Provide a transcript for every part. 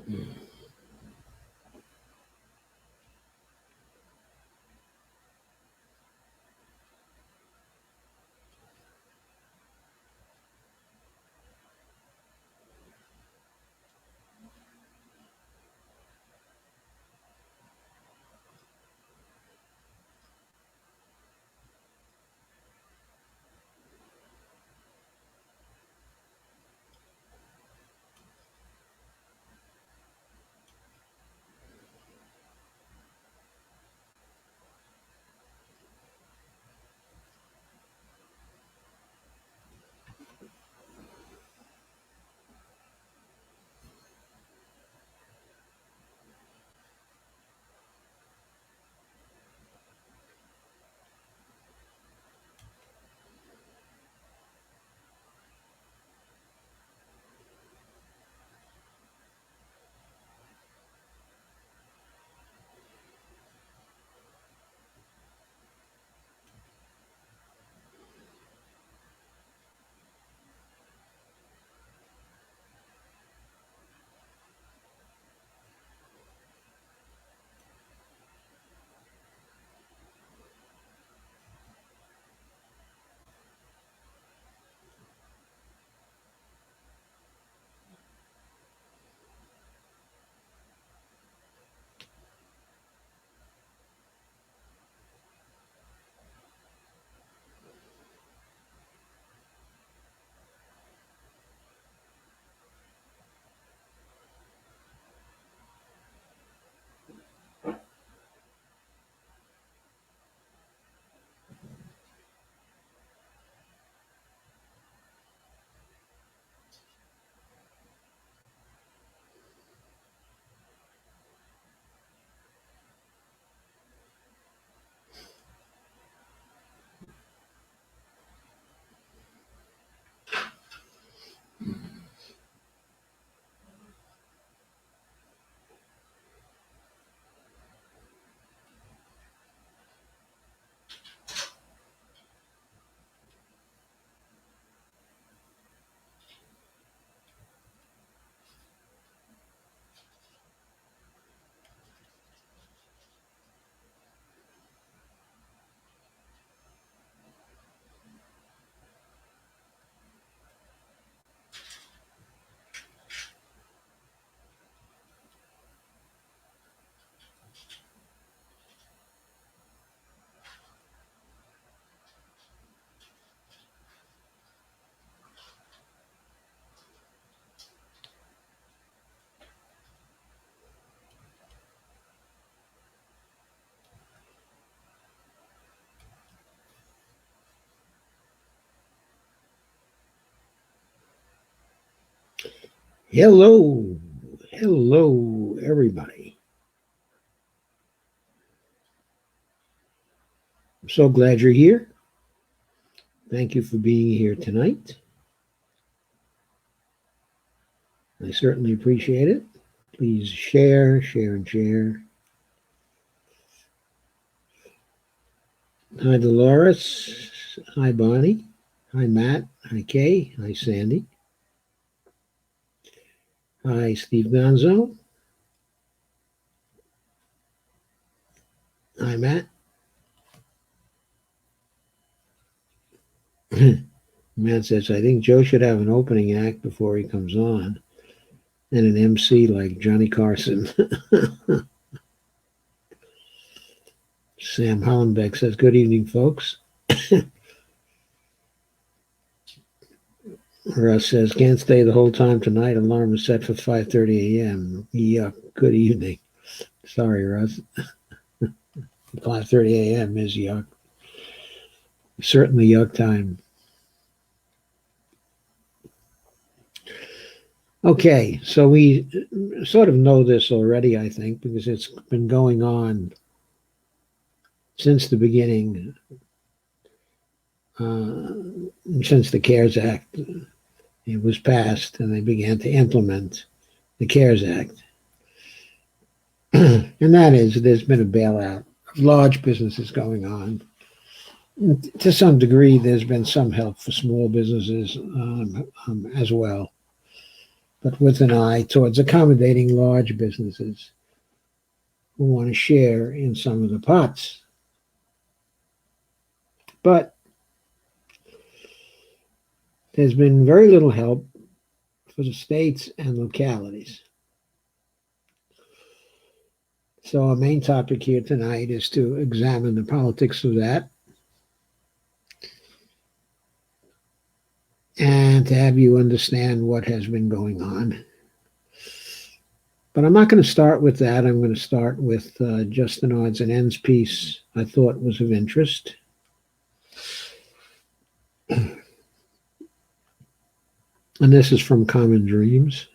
Mm. Hello, hello, everybody. I'm so glad you're here. Thank you for being here tonight. I certainly appreciate it. Please share, share, and share. Hi, Dolores. Hi, Bonnie. Hi, Matt. Hi, Kay. Hi, Sandy. Hi, Steve Gonzo. Hi, Matt. Matt says, I think Joe should have an opening act before he comes on and an MC like Johnny Carson. Sam Hollenbeck says, good evening, folks. Russ says, can't stay the whole time tonight. Alarm is set for 5:30 a.m. Yuck. Good evening. Sorry, Russ. 5:30 a.m. is yuck. Certainly yuck time. Okay, so we sort of know this already, I think, because it's been going on since the beginning, uh, since the CARES Act. It was passed and they began to implement the CARES Act. And that is, there's been a bailout of large businesses going on. To some degree, there's been some help for small businesses as well. but with an eye towards accommodating large businesses who want to share in some of the pots. But there's been very little help for the states and localities. So our main topic here tonight is to examine the politics of that and to have you understand what has been going on. But I'm not going to start with that. I'm going to start with just an odds and ends piece I thought was of interest. And this is from Common Dreams.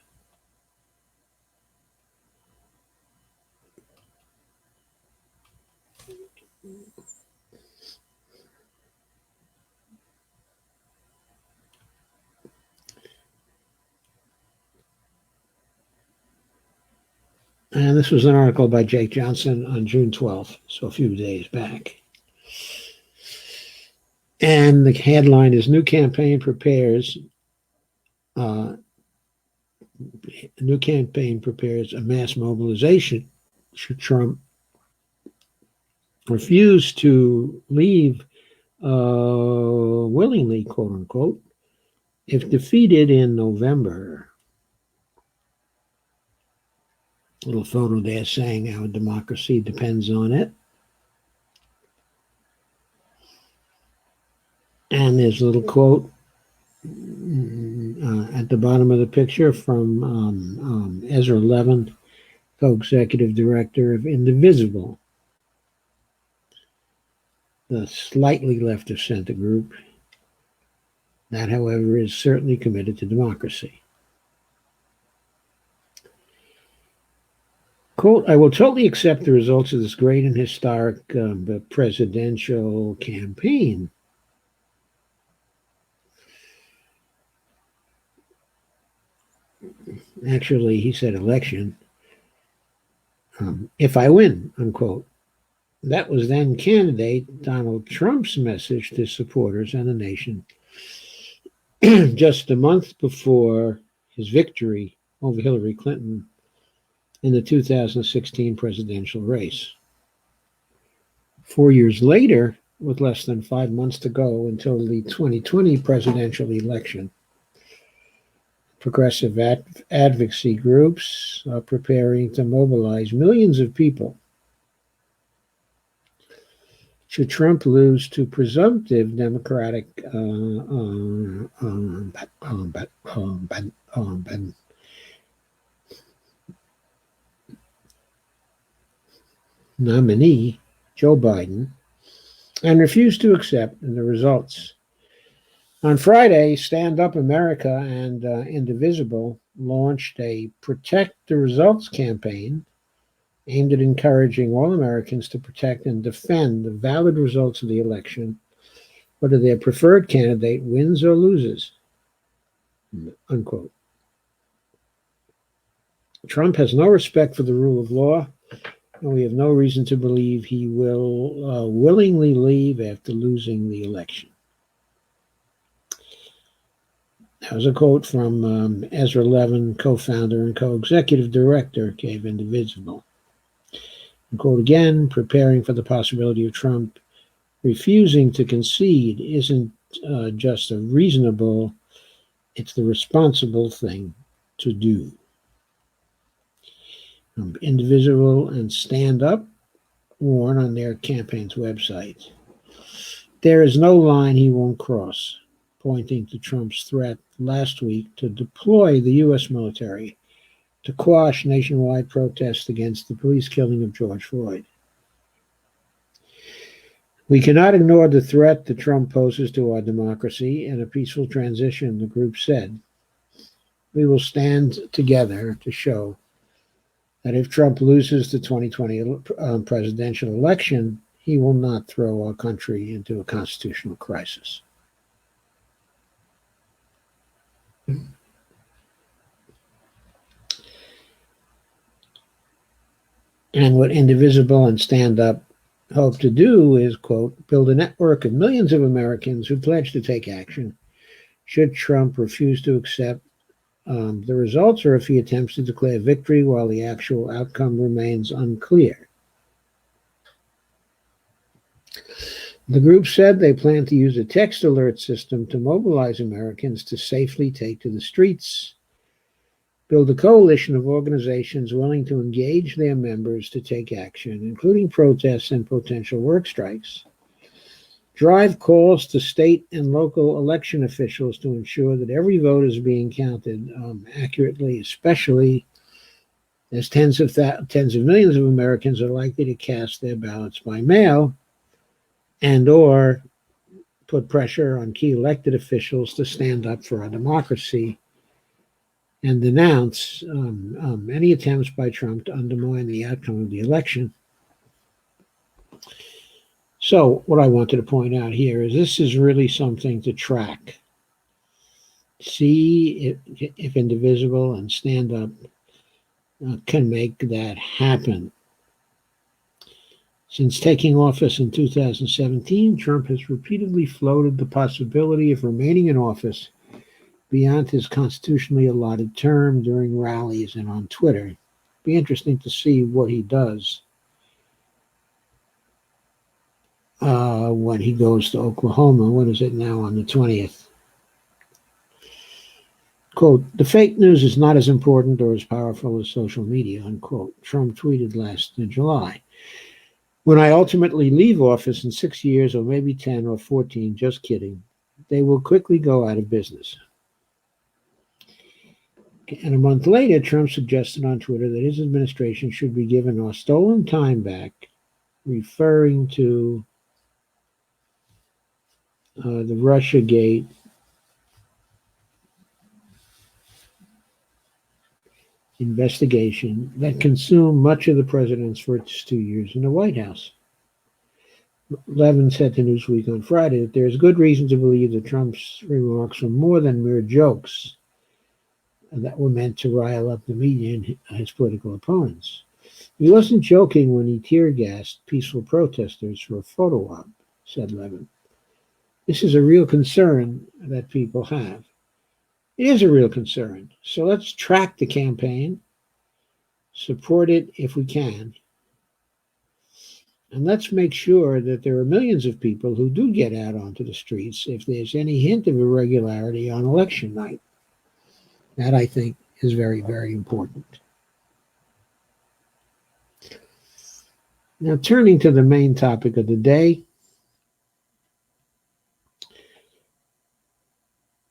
And this was an article by Jake Johnson on June 12th, so a few days back. And the headline is New Campaign Prepares a mass mobilization should Trump refuse to leave willingly, quote unquote, if defeated in November. Little photo there saying our democracy depends on it. And there's a little quote at the bottom of the picture from Ezra Levin, co-executive director of Indivisible, the slightly left of center group that, however, is certainly committed to democracy. Quote, I will totally accept the results of this great and historic presidential campaign. Actually, he said election. If I win, unquote. That was then candidate Donald Trump's message to supporters and the nation just a month before his victory over Hillary Clinton in the 2016 presidential race. 4 years later, with less than 5 months to go until the 2020 presidential election, progressive advocacy groups are preparing to mobilize millions of people should Trump lose to presumptive Democratic nominee Joe Biden and refuse to accept the results. On Friday, Stand Up America and Indivisible launched a Protect the Results campaign aimed at encouraging all Americans to protect and defend the valid results of the election, whether their preferred candidate wins or loses, unquote. Trump has no respect for the rule of law, and we have no reason to believe he will willingly leave after losing the election. That was a quote from Ezra Levin, co-founder and co-executive director of Indivisible. And quote again, preparing for the possibility of Trump refusing to concede isn't just a reasonable, it's the responsible thing to do. Indivisible and Stand Up warn on their campaign's website. There is no line he won't cross, pointing to Trump's threat last week to deploy the U.S. military to quash nationwide protests against the police killing of George Floyd. We cannot ignore the threat that Trump poses to our democracy and a peaceful transition, the group said. We will stand together to show that if Trump loses the 2020 presidential election, he will not throw our country into a constitutional crisis. And what Indivisible and Stand Up hope to do is, quote, build a network of millions of Americans who pledge to take action should Trump refuse to accept the results or if he attempts to declare victory while the actual outcome remains unclear. The group said they plan to use a text alert system to mobilize Americans to safely take to the streets, build a coalition of organizations willing to engage their members to take action, including protests and potential work strikes, drive calls to state and local election officials to ensure that every vote is being counted accurately, especially as tens of millions of Americans are likely to cast their ballots by mail, and or put pressure on key elected officials to stand up for our democracy and denounce any attempts by Trump to undermine the outcome of the election. So what I wanted to point out here is this is really something to track. See if Indivisible and Stand Up can make that happen. Since taking office in 2017, Trump has repeatedly floated the possibility of remaining in office beyond his constitutionally allotted term during rallies and on Twitter. It'd be interesting to see what he does when he goes to Oklahoma. What is it now, on the 20th? Quote, "The fake news is not as important or as powerful as social media," unquote, Trump tweeted last July. "When I ultimately leave office in 6 years, or maybe 10 or 14, just kidding, they will quickly go out of business." And a month later, Trump suggested on Twitter that his administration should be given our stolen time back, referring to the Russiagate investigation that consumed much of the president's first 2 years in the White House. Levin said to Newsweek on Friday that there is good reason to believe that Trump's remarks were more than mere jokes that were meant to rile up the media and his political opponents. He wasn't joking when he tear-gassed peaceful protesters for a photo op, said Levin. This is a real concern that people have. It is a real concern. So let's track the campaign, support it if we can, and let's make sure that there are millions of people who do get out onto the streets if there's any hint of irregularity on election night. That, I think, is very, very important. Now, turning to the main topic of the day,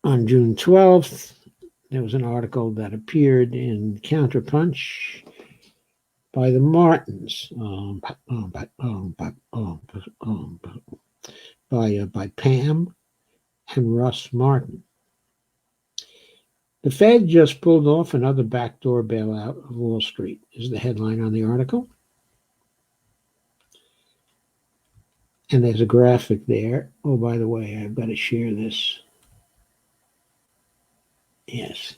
on June 12th, there was an article that appeared in Counterpunch by the Martins, by Pam and Russ Martin. "The Fed just pulled off another backdoor bailout of Wall Street," is the headline on the article. And there's a graphic there. Oh, by the way, I've got to share this. Yes.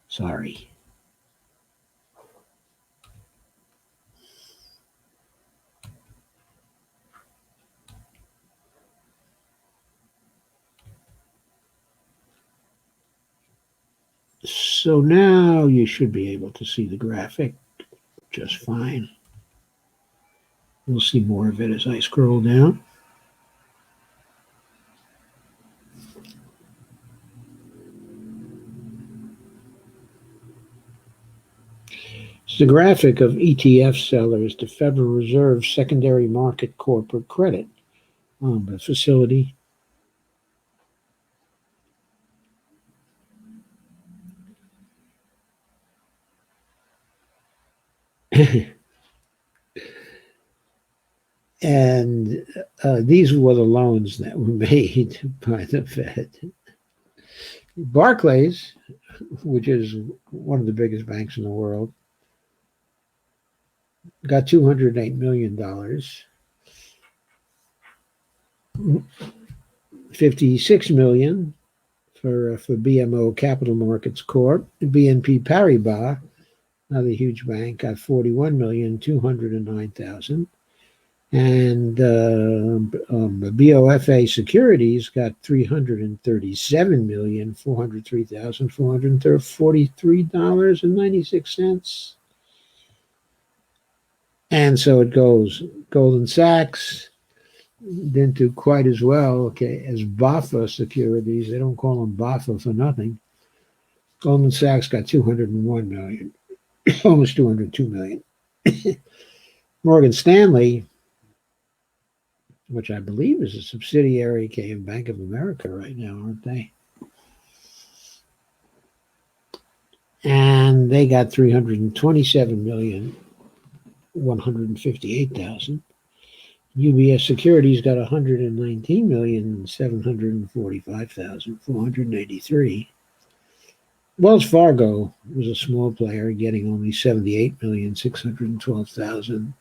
Sorry. So now you should be able to see the graphic just fine. You'll see more of it as I scroll down. It's the graphic of ETF sellers to Federal Reserve secondary market corporate credit facility. And these were the loans that were made by the Fed. Barclays, which is one of the biggest banks in the world, got $208 million. 56 million for BMO Capital Markets Corp. BNP Paribas, another huge bank, got 41,209,000. And BOFA Securities got $337,403,443.96. And so it goes. Goldman Sachs didn't do quite as well, okay, as BAFA Securities. They don't call them BAFA for nothing. Goldman Sachs got 201 million, almost 202 million. Morgan Stanley, which I believe is a subsidiary of Bank of America right now, aren't they? And they got 327,158,000. UBS Securities got 119,745,483. Wells Fargo was a small player, getting only 78,612,000.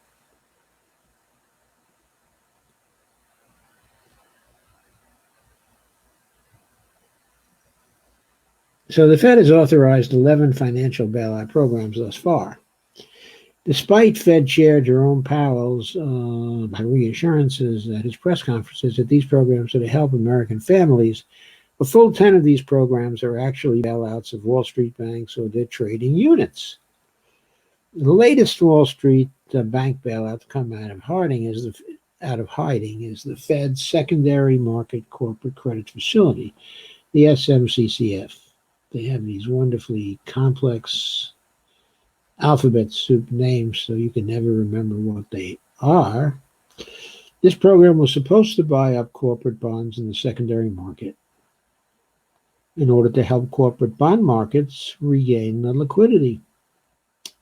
So the Fed has authorized 11 financial bailout programs thus far. Despite Fed Chair Jerome Powell's reassurances at his press conferences that these programs are to help American families, a full 10 of these programs are actually bailouts of Wall Street banks or their trading units. The latest Wall Street bank bailout to come out of hiding is the Fed's secondary market corporate credit facility, the SMCCF. They have these wonderfully complex alphabet soup names, so you can never remember what they are. This program was supposed to buy up corporate bonds in the secondary market in order to help corporate bond markets regain the liquidity.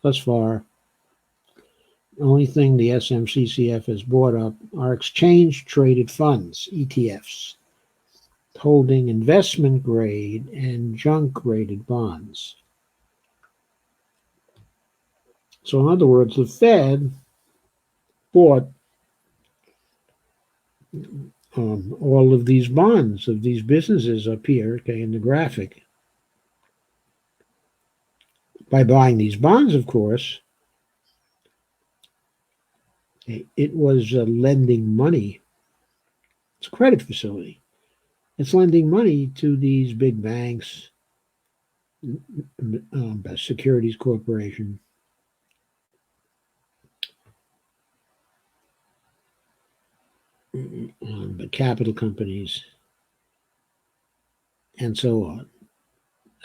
Thus far, the only thing the SMCCF has bought up are exchange-traded funds, ETFs, holding investment-grade and junk-rated bonds. So in other words, the Fed bought all of these bonds of these businesses up here, okay, in the graphic. By buying these bonds, of course, it was lending money. It's a credit facility. It's lending money to these big banks, securities corporation, capital companies, and so on.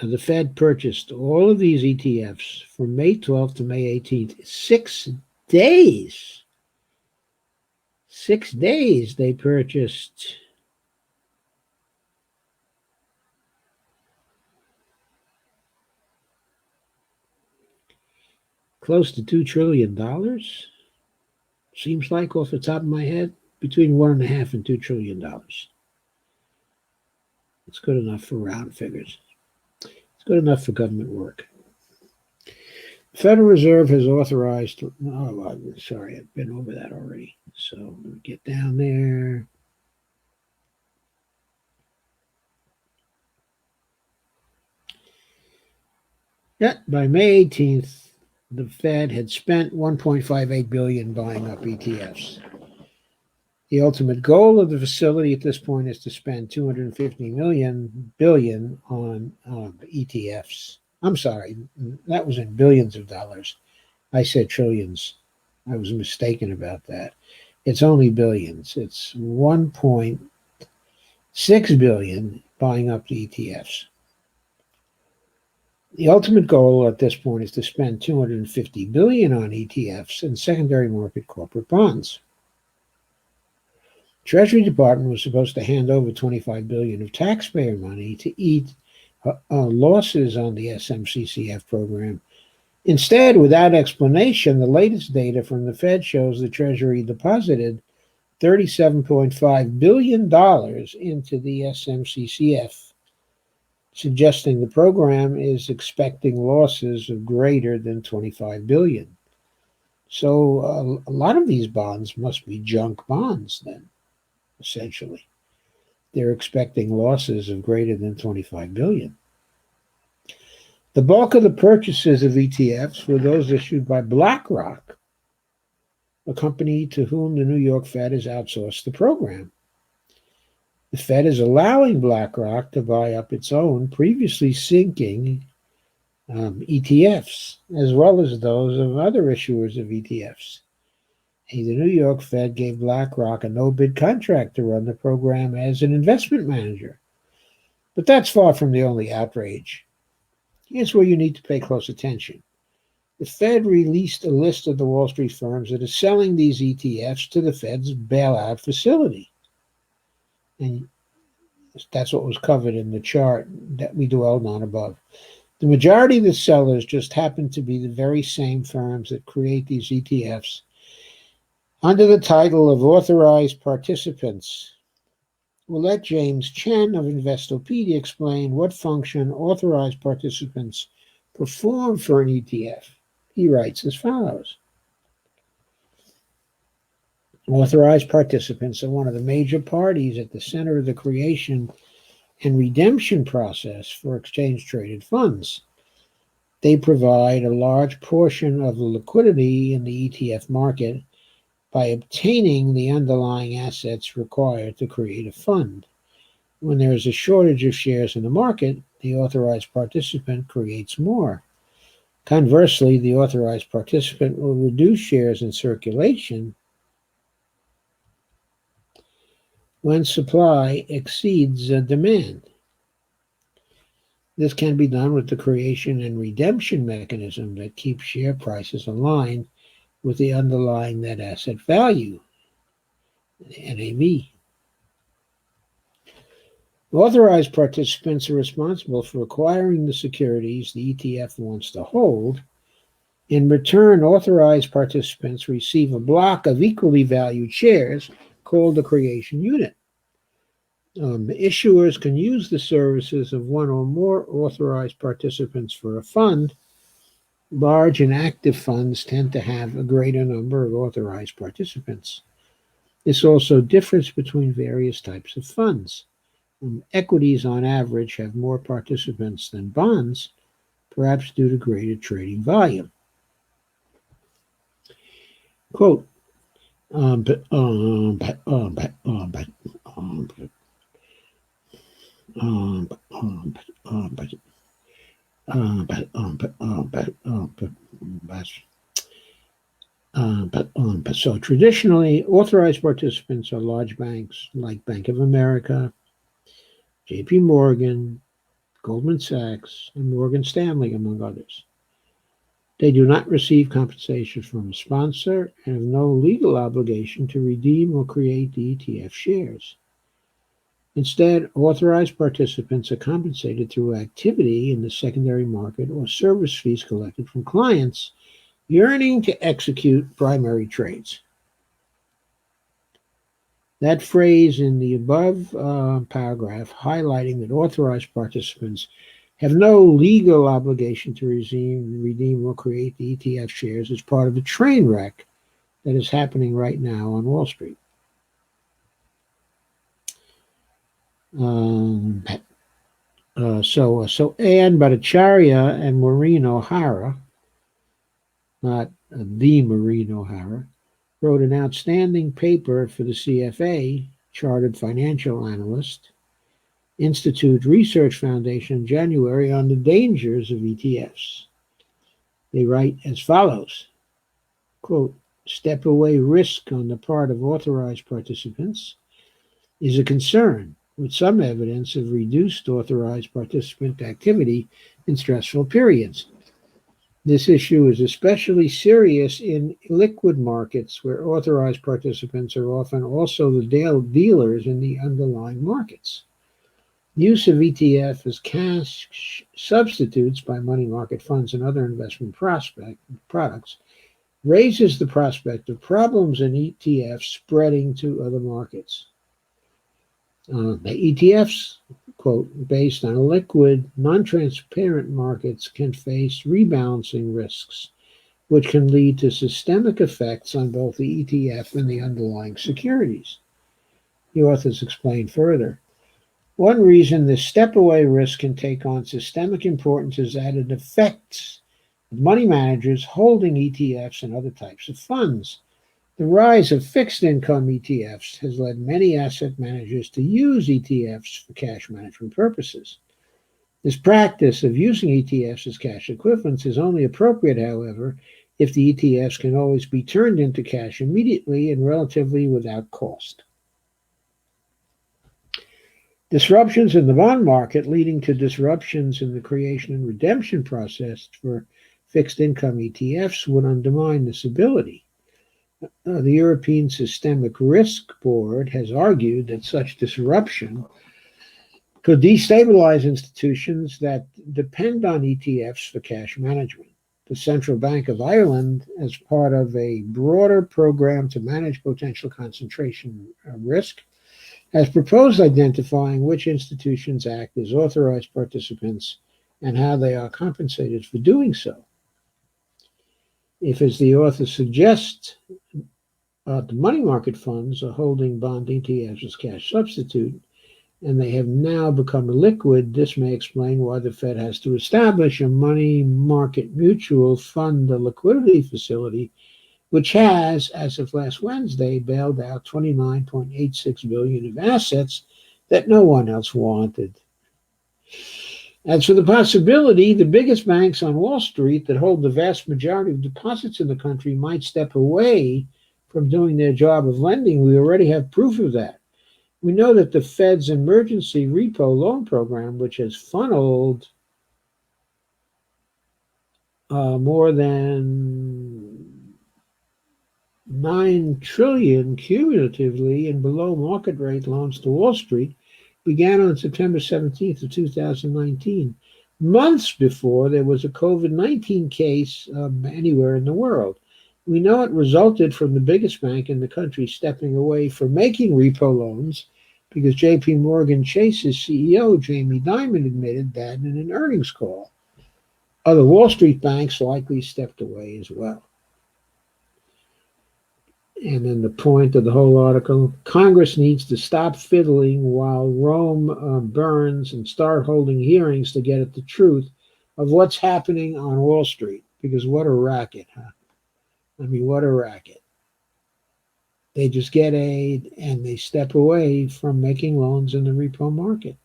The Fed purchased all of these ETFs from May 12th to May 18th, 6 days. 6 days they purchased close to $2 trillion. Seems like, off the top of my head, between $1.5 and $2 trillion. It's good enough for round figures. It's good enough for government work. The Federal Reserve has authorized, sorry, I've been over that already. So let me get down there. Yeah, by May 18th, the Fed had spent $1.58 billion buying up ETFs. The ultimate goal of the facility at this point is to spend $250 billion on ETFs. I'm sorry, that was in billions of dollars. I said trillions. I was mistaken about that. It's only billions. It's $1.6 billion buying up the ETFs. The ultimate goal at this point is to spend $250 billion on ETFs and secondary market corporate bonds. Treasury Department was supposed to hand over $25 billion of taxpayer money to eat losses on the SMCCF program. Instead, without explanation, the latest data from the Fed shows the Treasury deposited $37.5 billion into the SMCCF, suggesting the program is expecting losses of greater than $25 billion. So a lot of these bonds must be junk bonds then, essentially. They're expecting losses of greater than $25 billion. The bulk of the purchases of ETFs were those issued by BlackRock, a company to whom the New York Fed has outsourced the program. The Fed is allowing BlackRock to buy up its own previously sinking ETFs, as well as those of other issuers of ETFs. The New York Fed gave BlackRock a no-bid contract to run the program as an investment manager. But that's far from the only outrage. Here's where you need to pay close attention. The Fed released a list of the Wall Street firms that are selling these ETFs to the Fed's bailout facility. And that's what was covered in the chart that we dwelled on above. The majority of the sellers just happen to be the very same firms that create these ETFs under the title of authorized participants. We'll let James Chen of Investopedia explain what function authorized participants perform for an ETF. He writes as follows. Authorized participants are one of the major parties at the center of the creation and redemption process for exchange-traded funds. They provide a large portion of the liquidity in the ETF market by obtaining the underlying assets required to create a fund. When there is a shortage of shares in the market, the authorized participant creates more. Conversely, the authorized participant will reduce shares in circulation when supply exceeds demand. This can be done with the creation and redemption mechanism that keeps share prices aligned with the underlying net asset value, NAV. Authorized participants are responsible for acquiring the securities the ETF wants to hold. In return, authorized participants receive a block of equally valued shares called the creation unit. Issuers can use the services of one or more authorized participants for a fund. Large and active funds tend to have a greater number of authorized participants. This also differs between various types of funds. Equities, on average, have more participants than bonds, perhaps due to greater trading volume. Quote, so traditionally, authorized participants are large banks like Bank of America, JP Morgan, Goldman Sachs, and Morgan Stanley, among others. They do not receive compensation from a sponsor and have no legal obligation to redeem or create the ETF shares. Instead, authorized participants are compensated through activity in the secondary market or service fees collected from clients yearning to execute primary trades. That phrase in the above paragraph highlighting that authorized participants have no legal obligation to redeem or create the ETF shares is part of the train wreck that is happening right now on Wall Street. So Ann Bhattacharya and Maureen O'Hara, not the Maureen O'Hara, wrote an outstanding paper for the CFA, Chartered Financial Analyst, Institute Research Foundation in January on the dangers of ETFs. They write as follows, quote, step-away risk on the part of authorized participants is a concern, with some evidence of reduced authorized participant activity in stressful periods. This issue is especially serious in liquid markets where authorized participants are often also the dealers in the underlying markets. Use of ETF as cash substitutes by money market funds and other investment products raises the prospect of problems in ETFs spreading to other markets. The ETFs, quote, based on liquid, non-transparent markets can face rebalancing risks, which can lead to systemic effects on both the ETF and the underlying securities. The authors explain further. One reason this step-away risk can take on systemic importance is that it affects money managers holding ETFs and other types of funds. The rise of fixed income ETFs has led many asset managers to use ETFs for cash management purposes. This practice of using ETFs as cash equivalents is only appropriate, however, if the ETFs can always be turned into cash immediately and relatively without cost. Disruptions in the bond market leading to disruptions in the creation and redemption process for fixed income ETFs would undermine this ability. The European Systemic Risk Board has argued that such disruption could destabilize institutions that depend on ETFs for cash management. The Central Bank of Ireland, as part of a broader program to manage potential concentration risk, has proposed identifying which institutions act as authorized participants and how they are compensated for doing so. If, as the author suggests, the money market funds are holding bond ETFs as cash substitute, and they have now become liquid, this may explain why the Fed has to establish a money market mutual fund liquidity facility, which has, as of last Wednesday, bailed out $29.86 billion of assets that no one else wanted. As for the possibility, the biggest banks on Wall Street that hold the vast majority of deposits in the country might step away from doing their job of lending. We already have proof of that. We know that the Fed's emergency repo loan program, which has funneled more than $9 trillion cumulatively in below market rate loans to Wall Street, began on September 17th of 2019, months before there was a COVID-19 case anywhere in the world. We know it resulted from the biggest bank in the country stepping away from making repo loans because J.P. Morgan Chase's CEO, Jamie Dimon, admitted that in an earnings call. Other Wall Street banks likely stepped away as well. And then the point of the whole article, Congress needs to stop fiddling while Rome burns and start holding hearings to get at the truth of what's happening on Wall Street. Because what a racket, huh? I mean, what a racket. They just get aid and they step away from making loans in the repo market.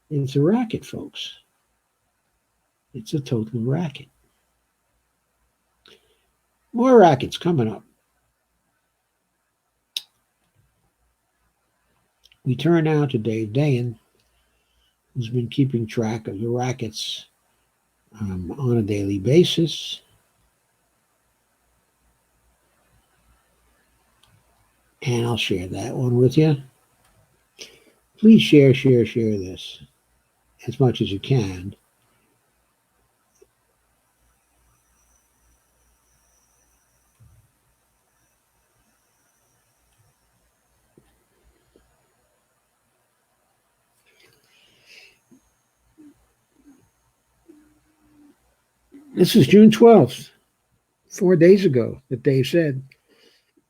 It's a racket, folks. It's a total racket. More rackets coming up. We turn now to Dave Dayen, who's been keeping track of the rackets on a daily basis. And I'll share that one with you. Please share this as much as you can. This is June 12th, 4 days ago, that Dave said,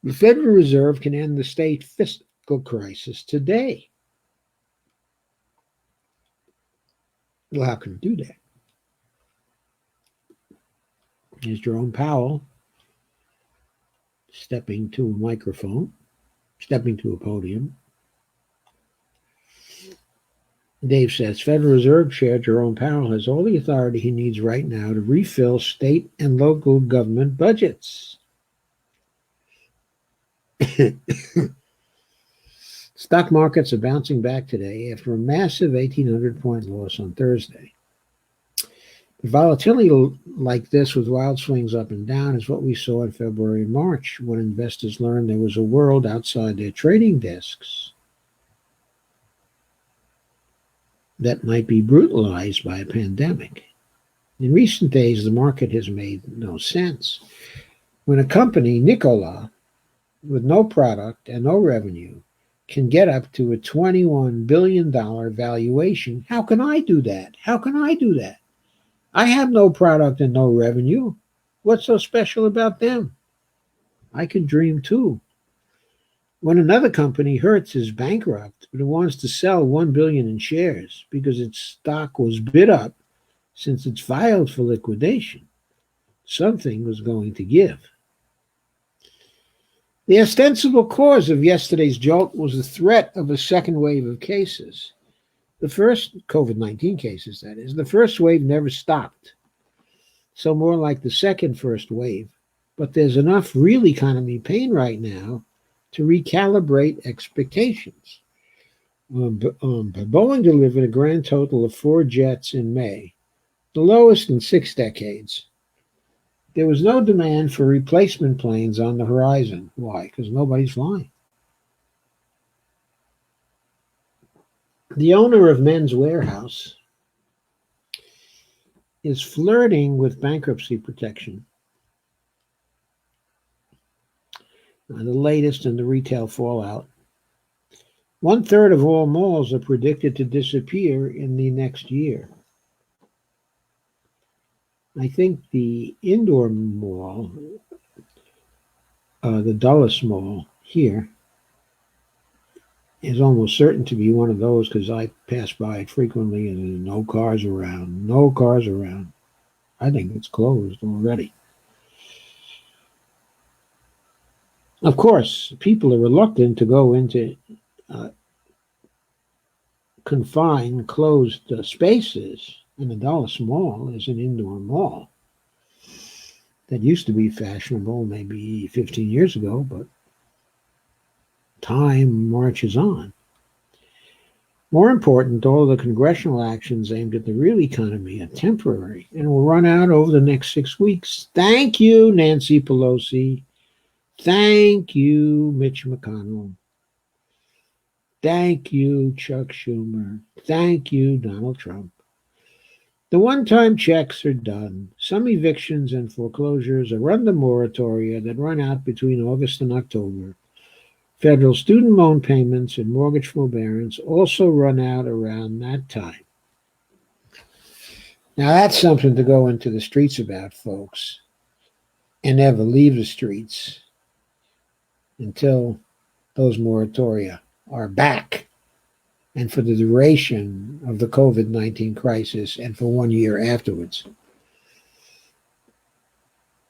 the Federal Reserve can end the state fiscal crisis today. Well, how can it do that? Here's Jerome Powell stepping to a microphone, stepping to a podium. Dave says, Federal Reserve Chair Jerome Powell has all the authority he needs right now to refill state and local government budgets. Stock markets are bouncing back today after a massive 1,800-point loss on Thursday. The volatility like this with wild swings up and down is what we saw in February and March when investors learned there was a world outside their trading desks that might be brutalized by a pandemic. In recent days, the market has made no sense. When a company, Nikola, with no product and no revenue, can get up to a $21 billion valuation, how can I do that? How can I do that? I have no product and no revenue. What's so special about them? I can dream too. When another company, Hertz, is bankrupt, but it wants to sell $1 billion in shares because its stock was bid up since it's filed for liquidation, something was going to give. The ostensible cause of yesterday's jolt was the threat of a second wave of cases. The first COVID-19 cases, that is. The first wave never stopped. So more like the second first wave. But there's enough real economy pain right now to recalibrate expectations. Boeing delivered a grand total of 4 jets in May, the lowest in 6 decades. There was no demand for replacement planes on the horizon. Why? Because nobody's flying. The owner of Men's Warehouse is flirting with bankruptcy protection. The latest in the retail fallout. 1/3 of all malls are predicted to disappear in the next year. I think the indoor mall, the Dulles Mall here, is almost certain to be one of those because I pass by it frequently and there's no cars around. No cars around. I think it's closed already. Of course, people are reluctant to go into confined, closed spaces, and the Dulles Mall is an indoor mall. That used to be fashionable maybe 15 years ago, but time marches on. More important, all of the congressional actions aimed at the real economy are temporary and will run out over the next 6 weeks. Thank you, Nancy Pelosi. Thank you, Mitch McConnell. Thank you, Chuck Schumer. Thank you, Donald Trump. The one-time checks are done. Some evictions and foreclosures are under moratoria that run out between August and October. Federal student loan payments and mortgage forbearance also run out around that time. Now that's something to go into the streets about, folks, and never leave the streets until those moratoria are back and for the duration of the COVID-19 crisis and for 1 year afterwards.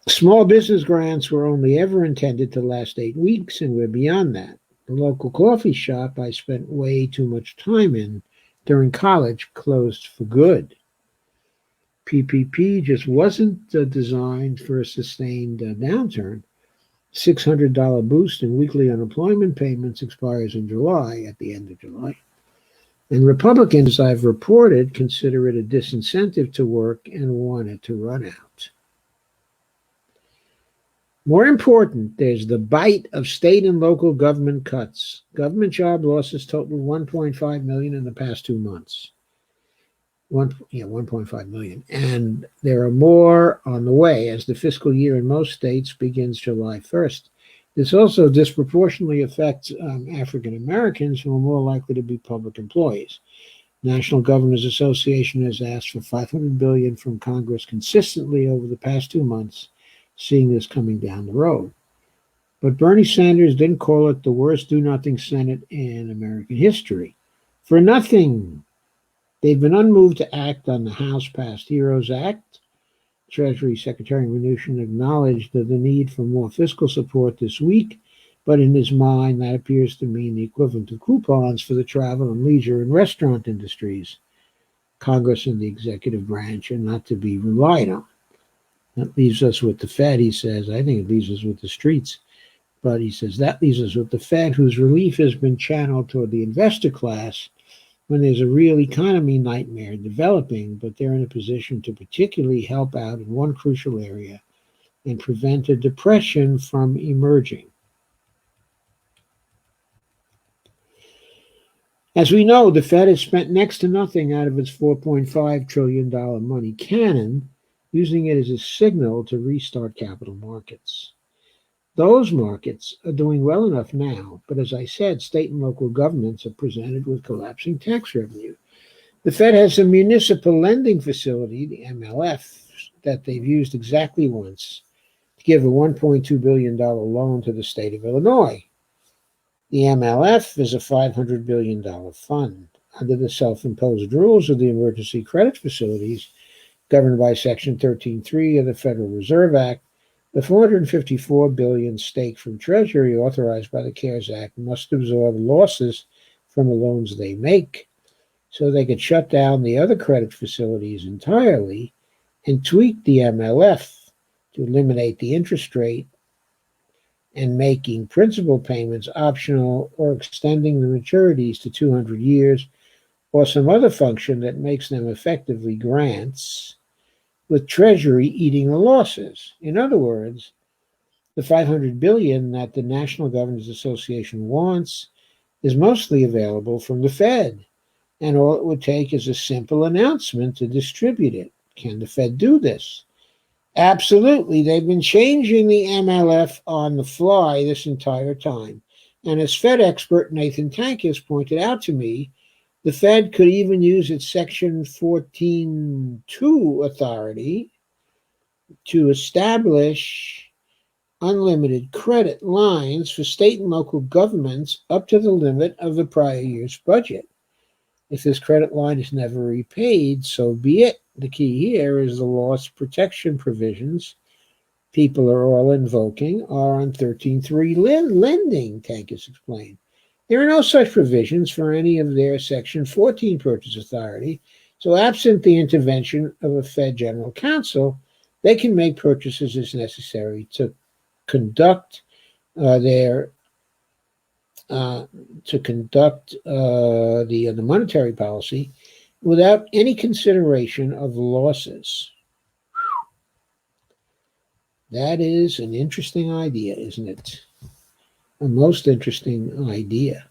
Small business grants were only ever intended to last 8 weeks, and we're beyond that. The local coffee shop I spent way too much time in during college closed for good. PPP just wasn't designed for a sustained downturn. $600 boost in weekly unemployment payments expires in July, at the end of July. And Republicans, I've reported, consider it a disincentive to work and want it to run out. More important, there's the bite of state and local government cuts. Government job losses total 1.5 million in the past 2 months. 1.5 million. And there are more on the way as the fiscal year in most states begins July 1st. This also disproportionately affects African Americans who are more likely to be public employees. National Governors Association has asked for $500 billion from Congress consistently over the past 2 months, seeing this coming down the road. But Bernie Sanders didn't call it the worst do-nothing Senate in American history. For nothing. They've been unmoved to act on the House-passed HEROES Act. Treasury Secretary Mnuchin acknowledged the need for more fiscal support this week, but in his mind, that appears to mean the equivalent of coupons for the travel and leisure and restaurant industries. Congress and the executive branch are not to be relied on. That leaves us with the Fed, he says. I think it leaves us with the streets. But he says that leaves us with the Fed, whose relief has been channeled toward the investor class when there's a real economy nightmare developing, but they're in a position to particularly help out in one crucial area and prevent a depression from emerging. As we know, the Fed has spent next to nothing out of its $4.5 trillion money cannon, using it as a signal to restart capital markets. Those markets are doing well enough now, but as I said, state and local governments are presented with collapsing tax revenue. The Fed has a municipal lending facility, the MLF, that they've used exactly once to give a $1.2 billion loan to the state of Illinois. The MLF is a $500 billion fund under the self-imposed rules of the emergency credit facilities governed by Section 13.3 of the Federal Reserve Act. The $454 billion stake from Treasury authorized by the CARES Act must absorb losses from the loans they make so they could shut down the other credit facilities entirely and tweak the MLF to eliminate the interest rate and making principal payments optional or extending the maturities to 200 years or some other function that makes them effectively grants, with Treasury eating the losses. In other words, the $500 billion that the National Governors Association wants is mostly available from the Fed, and all it would take is a simple announcement to distribute it. Can the Fed do this? Absolutely. They've been changing the MLF on the fly this entire time. And as Fed expert Nathan Tankis pointed out to me, the Fed could even use its Section 14.2 authority to establish unlimited credit lines for state and local governments up to the limit of the prior year's budget. If this credit line is never repaid, so be it. The key here is the loss protection provisions people are all invoking are on 13.3 lending, Tankis explained. There are no such provisions for any of their Section 14 purchase authority, so absent the intervention of a Fed General Counsel, they can make purchases as necessary to conduct the monetary policy without any consideration of losses. That is an interesting idea, isn't it? A most interesting idea.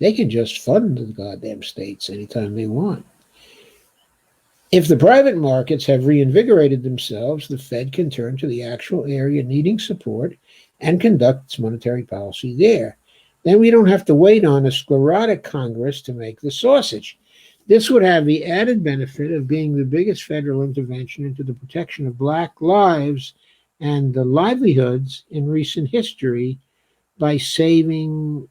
They can just fund the goddamn states anytime they want. If the private markets have reinvigorated themselves, the Fed can turn to the actual area needing support and conduct its monetary policy there. Then we don't have to wait on a sclerotic Congress to make the sausage. This would have the added benefit of being the biggest federal intervention into the protection of Black lives and the livelihoods in recent history by saving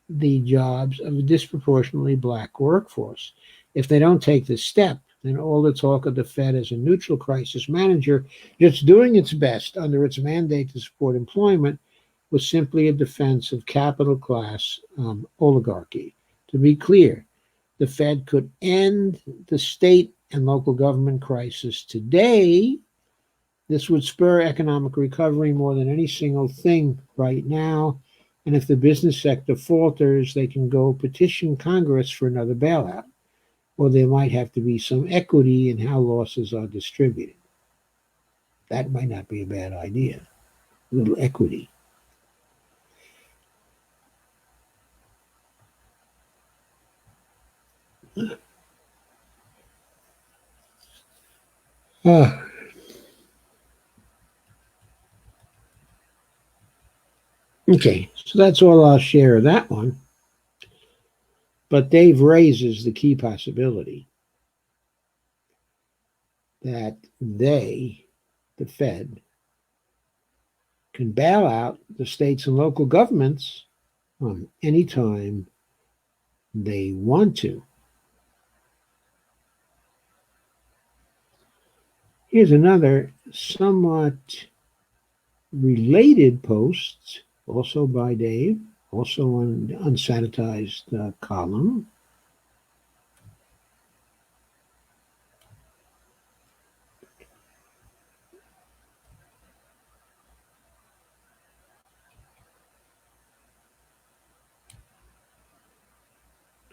the jobs of a disproportionately Black workforce. If they don't take this step, then all the talk of the Fed as a neutral crisis manager just doing its best under its mandate to support employment was simply a defense of capital class oligarchy. To be clear, the Fed could end the state and local government crisis today. This would spur economic recovery more than any single thing right now. And if the business sector falters, they can go petition Congress for another bailout. Or there might have to be some equity in how losses are distributed. That might not be a bad idea. A little equity. Okay, so that's all I'll share of that one. But Dave raises the key possibility that they, the Fed, can bail out the states and local governments anytime they want to. Here's another somewhat related post, also by Dave, also on the unsanitized column.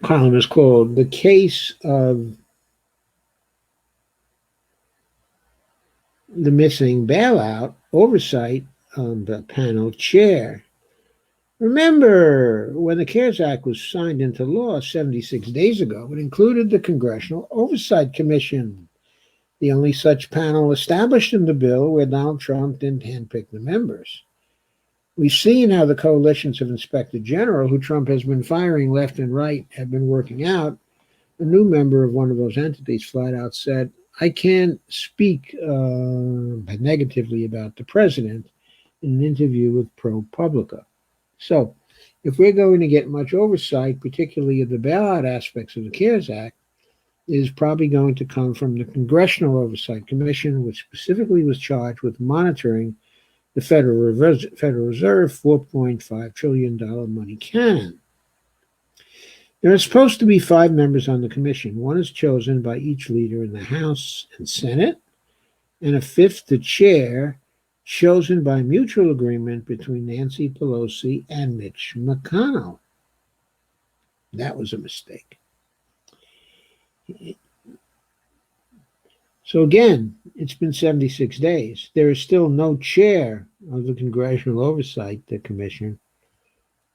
Column is called "The Case of the Missing Bailout Oversight Panel Chair." Remember, when the CARES Act was signed into law 76 days ago, it included the Congressional Oversight Commission, the only such panel established in the bill where Donald Trump didn't handpick the members. We've seen how the coalitions of Inspector General, who Trump has been firing left and right, have been working out. A new member of one of those entities flat out said, "I can't speak negatively about the president," in an interview with ProPublica. So, if we're going to get much oversight, particularly of the bailout aspects of the CARES Act, is probably going to come from the Congressional Oversight Commission, which specifically was charged with monitoring the Federal Reserve $4.5 trillion money cannon. There are supposed to be 5 members on the commission. One is chosen by each leader in the House and Senate, and a fifth, the chair, chosen by mutual agreement between Nancy Pelosi and Mitch McConnell. That was a mistake. So again, it's been 76 days. There is still no chair of the Congressional Oversight Commission.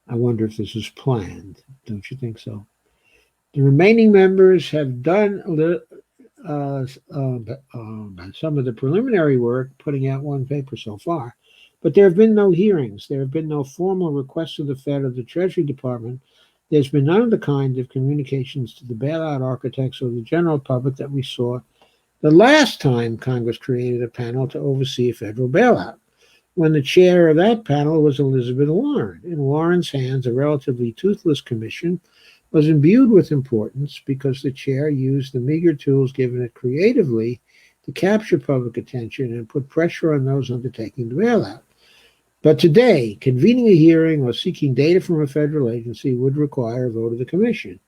I wonder if this was planned. Don't you think so? The remaining members have done some of the preliminary work, putting out one paper so far, but there have been no hearings. There have been no formal requests to the Fed or the Treasury Department. There's been none of the kind of communications to the bailout architects or the general public that we saw the last time Congress created a panel to oversee a federal bailout, when the chair of that panel was Elizabeth Warren. In Warren's hands, a relatively toothless commission was imbued with importance because the chair used the meager tools given it creatively to capture public attention and put pressure on those undertaking the bailout. But today, convening a hearing or seeking data from a federal agency would require a vote of the commission,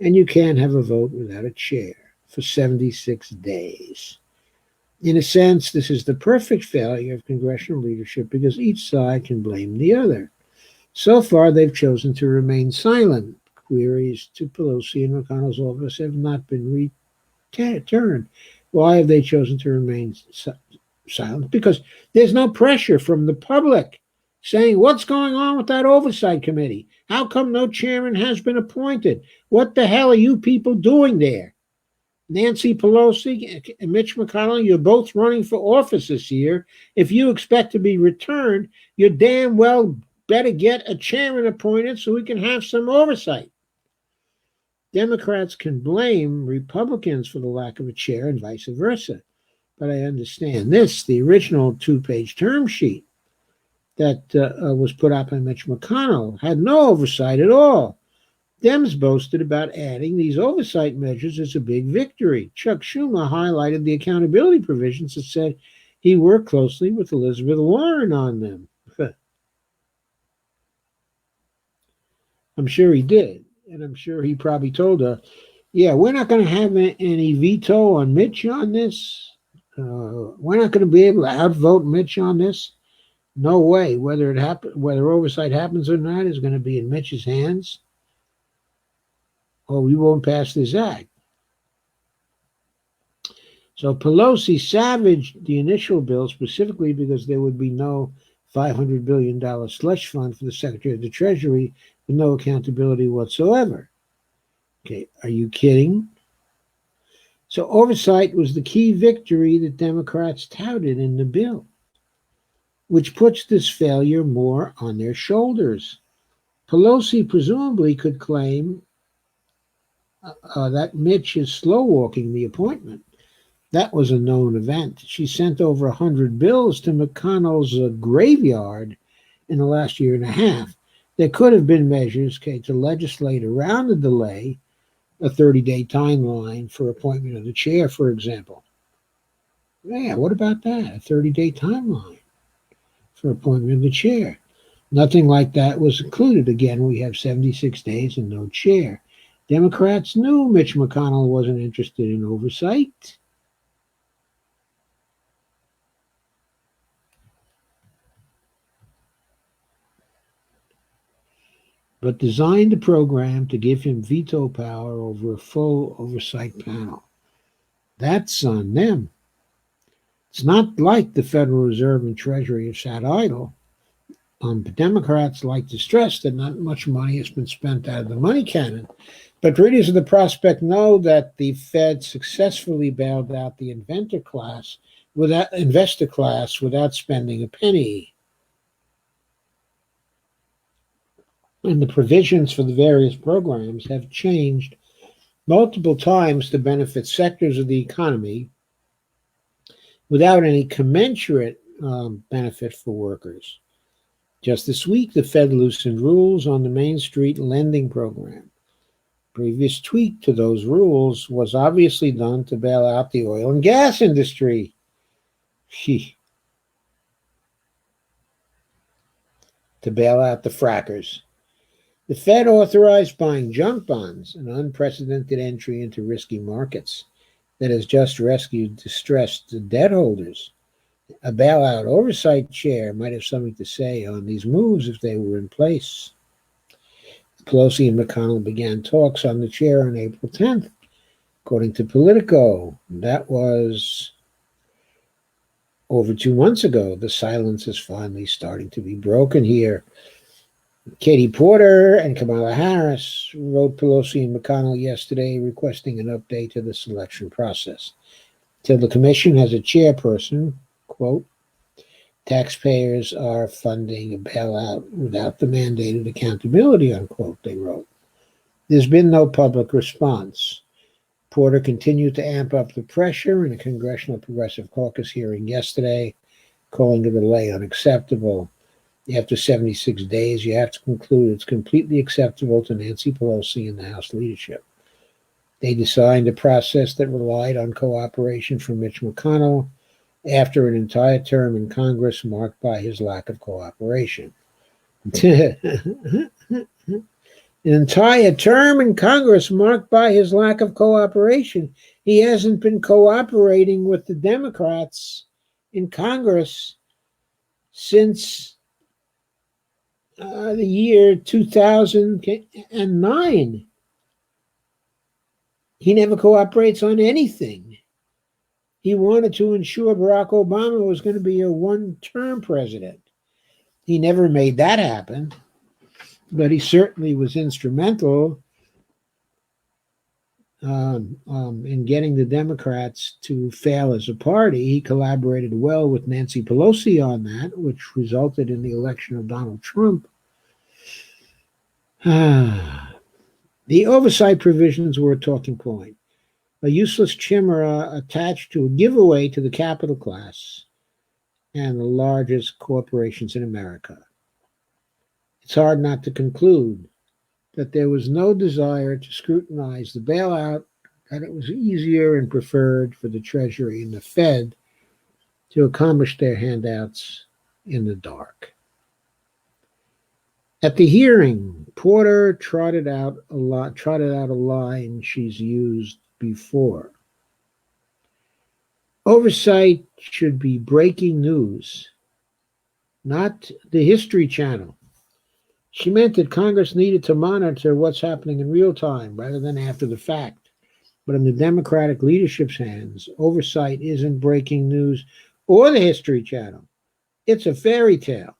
and you can't have a vote without a chair for 76 days. In a sense, this is the perfect failure of congressional leadership because each side can blame the other. So far, they've chosen to remain silent. Queries to Pelosi and McConnell's office have not been returned. Why have they chosen to remain silent? Because there's no pressure from the public saying, what's going on with that oversight committee? How come no chairman has been appointed? What the hell are you people doing there? Nancy Pelosi and Mitch McConnell, you're both running for office this year. If you expect to be returned, you damn well better get a chairman appointed so we can have some oversight. Democrats can blame Republicans for the lack of a chair and vice versa. But I understand this. The original 2-page term sheet that was put up by Mitch McConnell had no oversight at all. Dems boasted about adding these oversight measures as a big victory. Chuck Schumer highlighted the accountability provisions that said he worked closely with Elizabeth Warren on them. I'm sure he did. And I'm sure he probably told her, yeah, we're not going to have any veto on Mitch on this. We're not going to be able to outvote Mitch on this. No way. Whether oversight happens or not is going to be in Mitch's hands, or we won't pass this act. So Pelosi savaged the initial bill specifically because there would be no $500 billion slush fund for the Secretary of the Treasury with no accountability whatsoever. Okay, are you kidding? So oversight was the key victory that Democrats touted in the bill, which puts this failure more on their shoulders. Pelosi presumably could claim that Mitch is slow-walking the appointment. That was a known event. She sent over 100 bills to McConnell's graveyard in the last year and a half. There could have been measures to legislate around the delay, a 30-day timeline for appointment of the chair, for example. Yeah, what about that? A 30-day timeline for appointment of the chair. Nothing like that was included. Again, we have 76 days and no chair. Democrats knew Mitch McConnell wasn't interested in oversight. But designed the program to give him veto power over a full oversight panel. That's on them. It's not like the Federal Reserve and Treasury have sat idle. Democrats like to stress that not much money has been spent out of the money cannon. But readers of the Prospect know that the Fed successfully bailed out the investor class without spending a penny. And the provisions for the various programs have changed multiple times to benefit sectors of the economy without any commensurate benefit for workers. Just this week, the Fed loosened rules on the Main Street lending program. Previous tweak to those rules was obviously done to bail out the oil and gas industry. To bail out the frackers. The Fed authorized buying junk bonds, an unprecedented entry into risky markets that has just rescued distressed debt holders. A bailout oversight chair might have something to say on these moves if they were in place. Pelosi and McConnell began talks on the chair on April 10th, according to Politico. That was over 2 months ago. The silence is finally starting to be broken here. Katie Porter and Kamala Harris wrote Pelosi and McConnell yesterday requesting an update to the selection process. Till the commission has a chairperson, quote, taxpayers are funding a bailout without the mandated accountability, unquote, they wrote. There's been no public response. Porter continued to amp up the pressure in a Congressional Progressive Caucus hearing yesterday, calling the delay unacceptable. After 76 days, you have to conclude it's completely acceptable to Nancy Pelosi and the House leadership. They designed a process that relied on cooperation from Mitch McConnell after an entire term in Congress marked by his lack of cooperation. An entire term in Congress marked by his lack of cooperation. He hasn't been cooperating with the Democrats in Congress since the year 2009. He never cooperates on anything. He wanted to ensure Barack Obama was going to be a one-term president. He never made that happen, but he certainly was instrumental in getting the Democrats to fail as a party. He collaborated well with Nancy Pelosi on that, which resulted in the election of Donald Trump. The oversight provisions were a talking point. A useless chimera attached to a giveaway to the capital class and the largest corporations in America. It's hard not to conclude that there was no desire to scrutinize the bailout, that it was easier and preferred for the Treasury and the Fed to accomplish their handouts in the dark. At the hearing, Porter trotted out a line she's used before. Oversight should be breaking news, not the History Channel. She meant that Congress needed to monitor what's happening in real time rather than after the fact. But in the Democratic leadership's hands, oversight isn't breaking news or the History Channel. It's a fairy tale.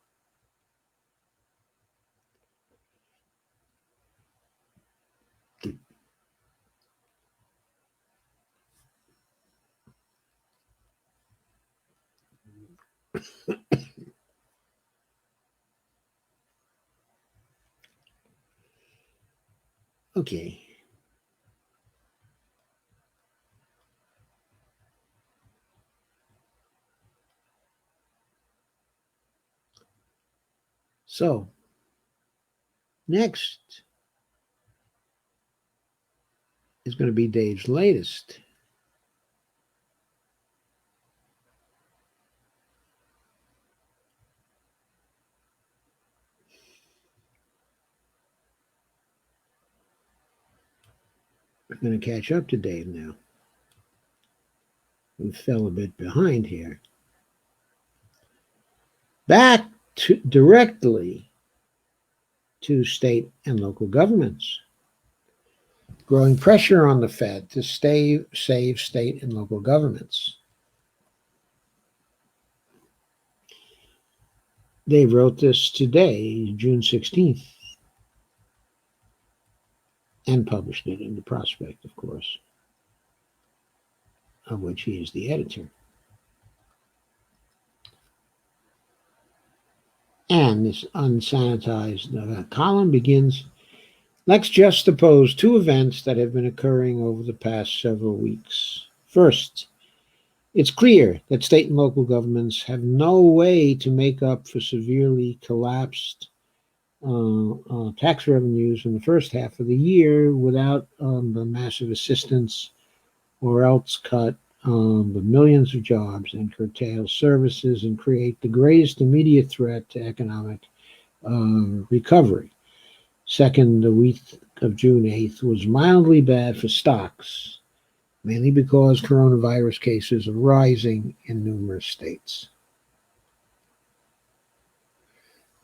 Okay. So, next is going to be Dave's latest. We're going to catch up to Dave now. We fell a bit behind here. Back directly to state and local governments. Growing pressure on the Fed to save state and local governments. They wrote this today, June 16th, and published it in the Prospect, of course, of which he is the editor. And this unsanitized column begins, let's juxtapose two events that have been occurring over the past several weeks. First, it's clear that state and local governments have no way to make up for severely collapsed tax revenues in the first half of the year without the massive assistance, or else cut the millions of jobs and curtail services and create the greatest immediate threat to economic recovery. Second, the week of June 8th was mildly bad for stocks, mainly because coronavirus cases are rising in numerous states.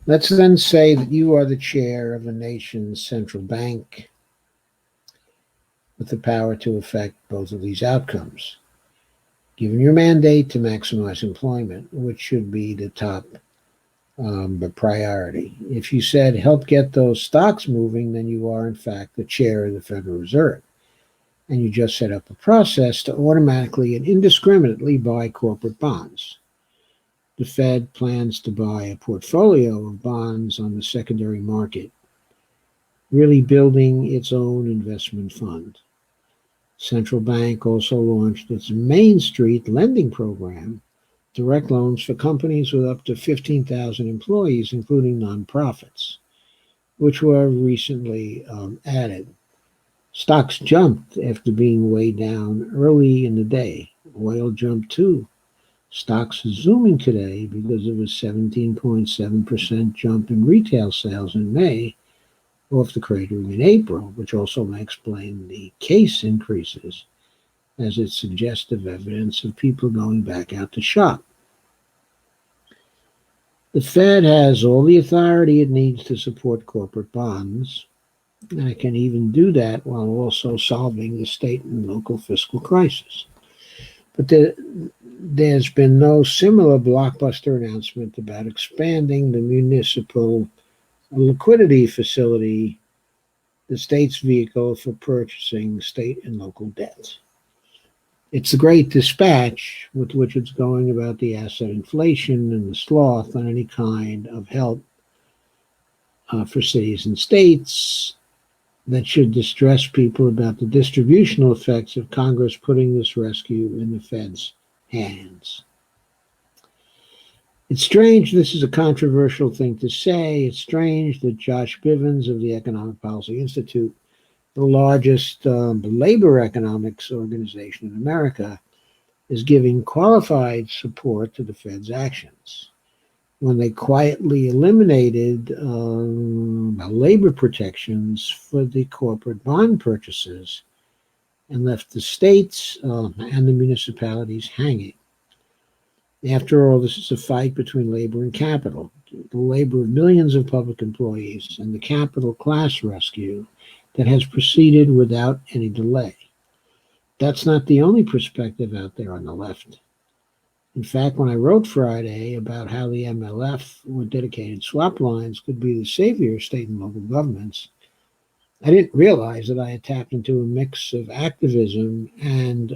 Let's then say that you are the chair of a nation's central bank with the power to affect both of these outcomes. Given your mandate to maximize employment, which should be the top priority. If you said help get those stocks moving, then you are in fact the chair of the Federal Reserve. And you just set up a process to automatically and indiscriminately buy corporate bonds. The Fed plans to buy a portfolio of bonds on the secondary market, really building its own investment fund. Central Bank also launched its Main Street lending program, direct loans for companies with up to 15,000 employees, including nonprofits, which were recently added. Stocks jumped after being way down early in the day. Oil jumped too. Stocks are zooming today because of a 17.7% jump in retail sales in May, off the cratering in April, which also may explain the case increases, as it's suggestive evidence of people going back out to shop. The Fed has all the authority it needs to support corporate bonds, and it can even do that while also solving the state and local fiscal crisis. But there's been no similar blockbuster announcement about expanding the municipal liquidity facility, the state's vehicle for purchasing state and local debt. It's the great dispatch with which it's going about the asset inflation and the sloth on any kind of help for cities and states that should distress people about the distributional effects of Congress putting this rescue in the Fed's hands. It's strange this is a controversial thing to say. It's strange that Josh Bivens of the Economic Policy Institute, the largest labor economics organization in America, is giving qualified support to the Fed's actions when they quietly eliminated labor protections for the corporate bond purchases and left the states and the municipalities hanging. After all, this is a fight between labor and capital, the labor of millions of public employees, and the capital class rescue that has proceeded without any delay. That's not the only perspective out there on the left. In fact, when I wrote Friday about how the MLF or dedicated swap lines could be the savior of state and local governments, I didn't realize that I had tapped into a mix of activism and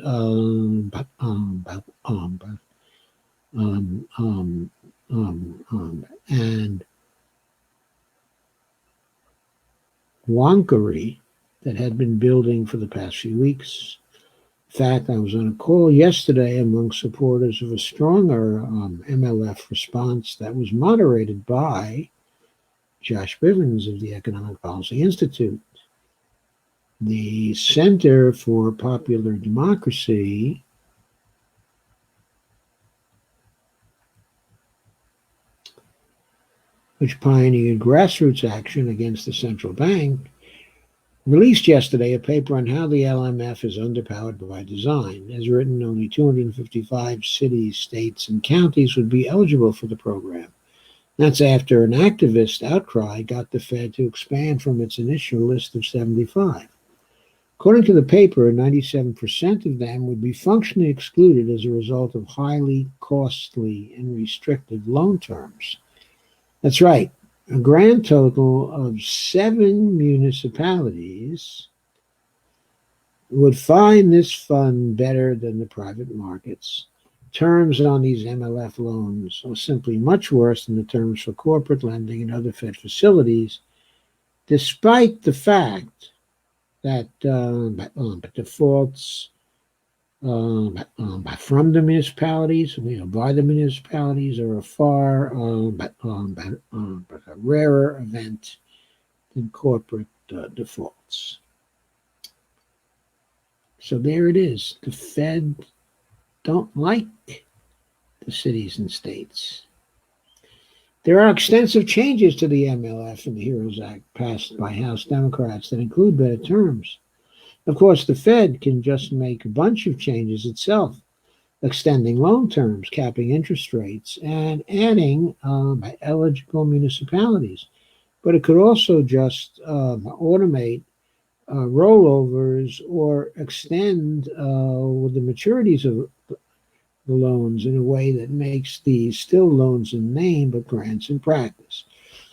and wonkery that had been building for the past few weeks. In fact, I was on a call yesterday among supporters of a stronger MLF response that was moderated by Josh Bivens of the Economic Policy Institute. The Center for Popular Democracy which pioneered grassroots action against the central bank, released yesterday a paper on how the LMF is underpowered by design. As written, only 255 cities, states, and counties would be eligible for the program. That's after an activist outcry got the Fed to expand from its initial list of 75. According to the paper, 97% of them would be functionally excluded as a result of highly costly and restrictive loan terms. That's right. A grand total of 7 municipalities would find this fund better than the private markets. Terms on these MLF loans are simply much worse than the terms for corporate lending and other Fed facilities, despite the fact that defaults from the municipalities, by the municipalities, are a far but a rarer event than corporate defaults. So there it is. The Fed don't like the cities and states. There are extensive changes to the MLF and the HEROES Act passed by House Democrats that include better terms. Of course, the Fed can just make a bunch of changes itself, extending loan terms, capping interest rates, and adding eligible municipalities. But it could also just automate rollovers or extend the maturities of the loans in a way that makes these still loans in name but grants in practice.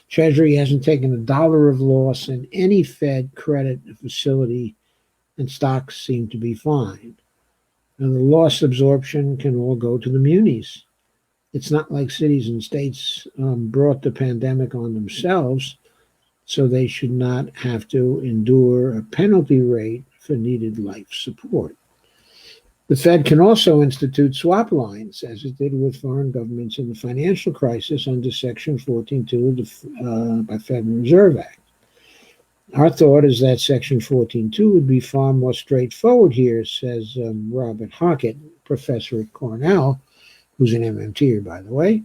Treasury hasn't taken a dollar of loss in any Fed credit facility, and stocks seem to be fine. And the loss absorption can all go to the munis. It's not like cities and states brought the pandemic on themselves, so they should not have to endure a penalty rate for needed life support. The Fed can also institute swap lines, as it did with foreign governments in the financial crisis under Section 14.2 of the Federal Reserve Act. Our thought is that Section 14.2 would be far more straightforward here, says Robert Hockett, professor at Cornell, who's an MMTer, by the way,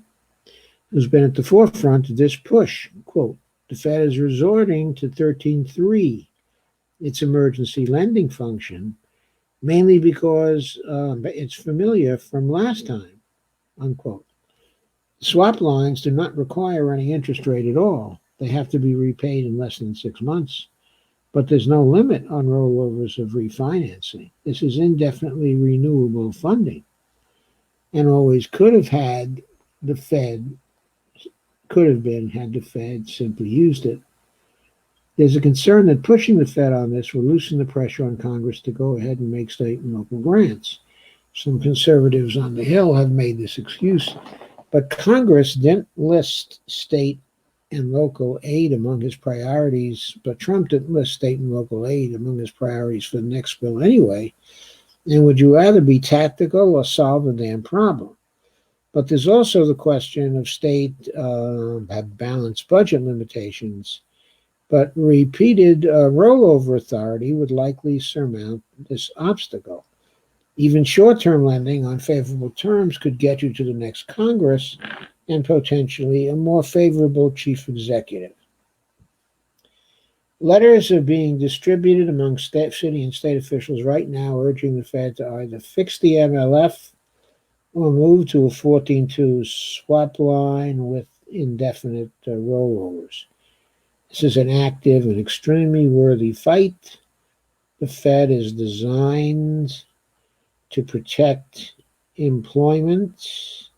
who's been at the forefront of this push. Quote, the Fed is resorting to 13.3, its emergency lending function, mainly because it's familiar from last time, unquote. Swap lines do not require any interest rate at all. They have to be repaid in less than 6 months. But there's no limit on rollovers of refinancing. This is indefinitely renewable funding, and always could have had the Fed, could have been had the Fed simply used it. There's a concern that pushing the Fed on this will loosen the pressure on Congress to go ahead and make state and local grants. Some conservatives on the Hill have made this excuse, but Congress didn't list state and local aid among his priorities, but Trump didn't list state and local aid among his priorities for the next bill anyway. And would you rather be tactical or solve the damn problem? But there's also the question of state have balanced budget limitations, but repeated rollover authority would likely surmount this obstacle. Even short-term lending on favorable terms could get you to the next Congress and potentially a more favorable chief executive. Letters are being distributed among city and state officials right now urging the Fed to either fix the MLF or move to a 14.2 swap line with indefinite rollovers. This is an active and extremely worthy fight. The Fed is designed to protect employment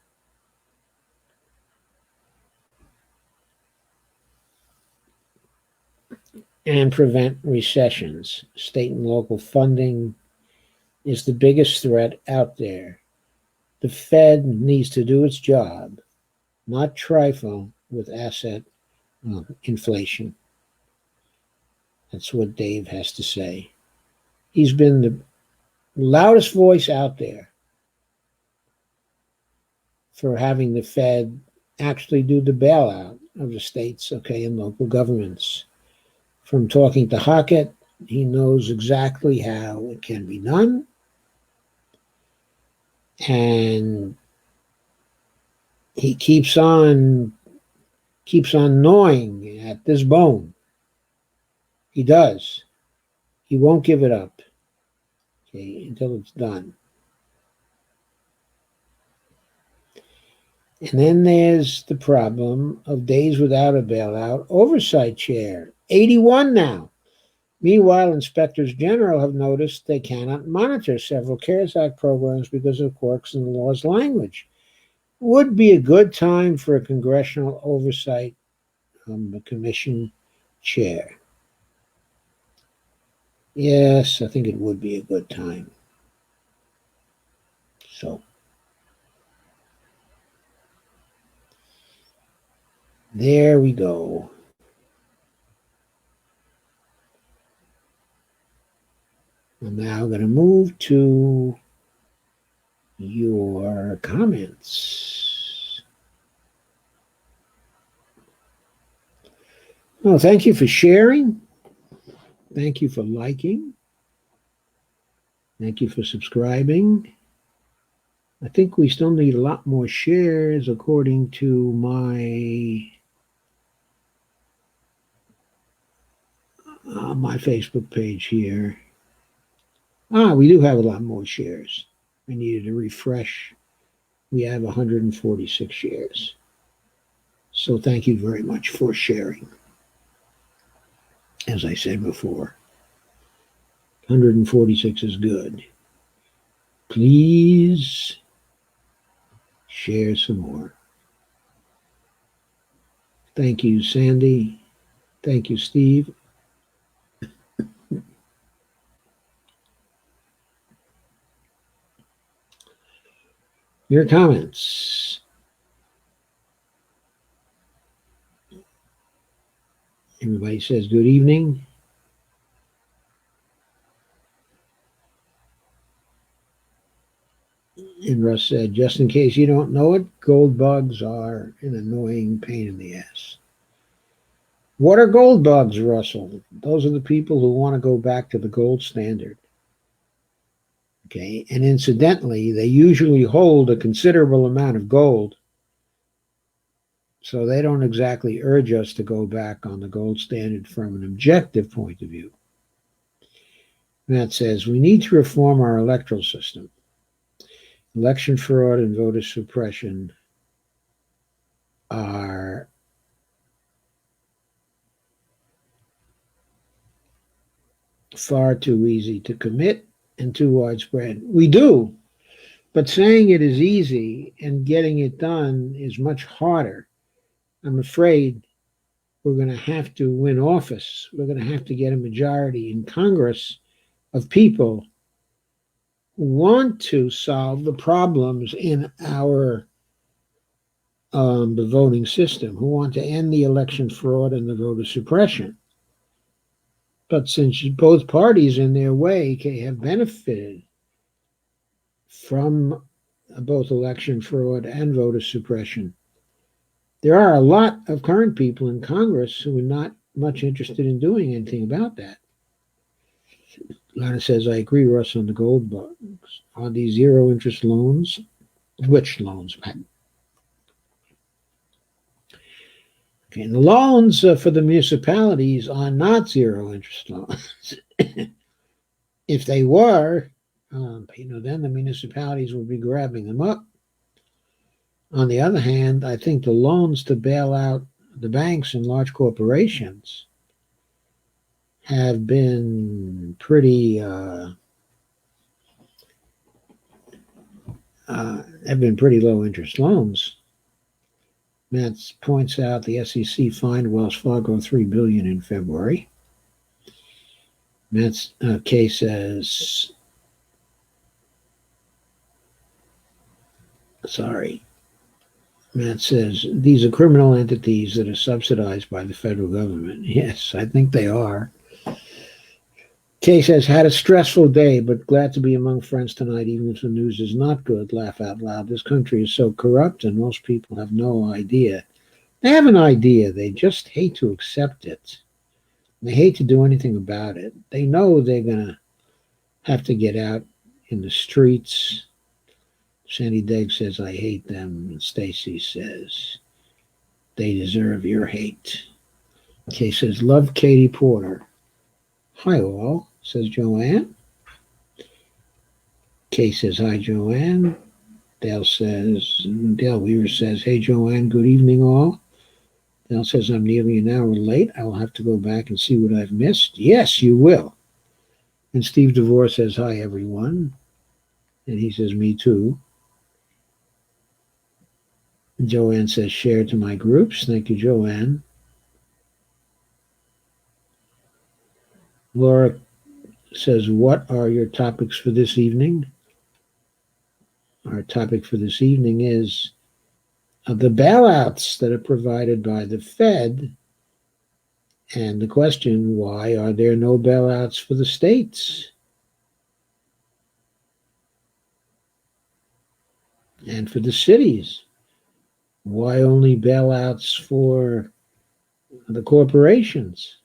and prevent recessions. State and local funding is the biggest threat out there. The Fed needs to do its job, not trifle with asset inflation. That's what Dave has to say. He's been the loudest voice out there for having the Fed actually do the bailout of the states, and local governments. From talking to Hockett, he knows exactly how it can be done. And he keeps on gnawing at this bone. He does. He won't give it up, until it's done. And then there's the problem of days without a bailout oversight chair, 81 now. Meanwhile, inspectors general have noticed they cannot monitor several CARES Act programs because of quirks in the law's language. Would be a good time for a congressional oversight commission chair. Yes, I think it would be a good time. So, there we go. I'm now going to move to your comments. Well, thank you for sharing. Thank you for liking. Thank you for subscribing. I think we still need a lot more shares according to my Facebook page here. We do have a lot more shares. I needed to refresh. We have 146 shares. So thank you very much for sharing. As I said before, 146 is good. Please share some more. Thank you, Sandy. Thank you, Steve. Your comments. Everybody says good evening. And Russ said, just in case you don't know it, gold bugs are an annoying pain in the ass. What are gold bugs, Russell? Those are the people who want to go back to the gold standard. Okay, and incidentally, they usually hold a considerable amount of gold, so they don't exactly urge us to go back on the gold standard from an objective point of view. Matt says, we need to reform our electoral system. Election fraud and voter suppression are far too easy to commit and too widespread. We do, but saying it is easy and getting it done is much harder. I'm afraid we're going to have to win office. We're going to have to get a majority in Congress of people who want to solve the problems in our the voting system, who want to end the election fraud and the voter suppression. But since both parties in their way have benefited from both election fraud and voter suppression, there are a lot of current people in Congress who are not much interested in doing anything about that. Lana says, I agree, Russ, on the gold bugs. On these zero interest loans, which loans, Pat? Okay, and the loans for the municipalities are not zero interest loans. If they were, then the municipalities would be grabbing them up. On the other hand, I think the loans to bail out the banks and large corporations have been pretty low interest loans. Matt points out the SEC fined Wells Fargo $3 billion in February. Matt's case says, Matt says, these are criminal entities that are subsidized by the federal government. Yes, I think they are. Kay says, had a stressful day, but glad to be among friends tonight, even if the news is not good. Laugh out loud. This country is so corrupt, and most people have no idea. They have an idea. They just hate to accept it. They hate to do anything about it. They know they're going to have to get out in the streets. Sandy Degg says, I hate them. And Stacy says, they deserve your hate. Kay says, love Katie Porter. Hi, all, says Joanne. Kay says, hi, Joanne. Dale Weaver says, hey, Joanne, good evening, all. Dale says, I'm nearly an hour late. I will have to go back and see what I've missed. Yes, you will. And Steve DeVore says, hi, everyone. And he says, me too. Joanne says, share to my groups. Thank you, Joanne. Laura says, what are your topics for this evening? Our topic for this evening is the bailouts that are provided by the Fed. And the question, why are there no bailouts for the states? And for the cities, why only bailouts for the corporations?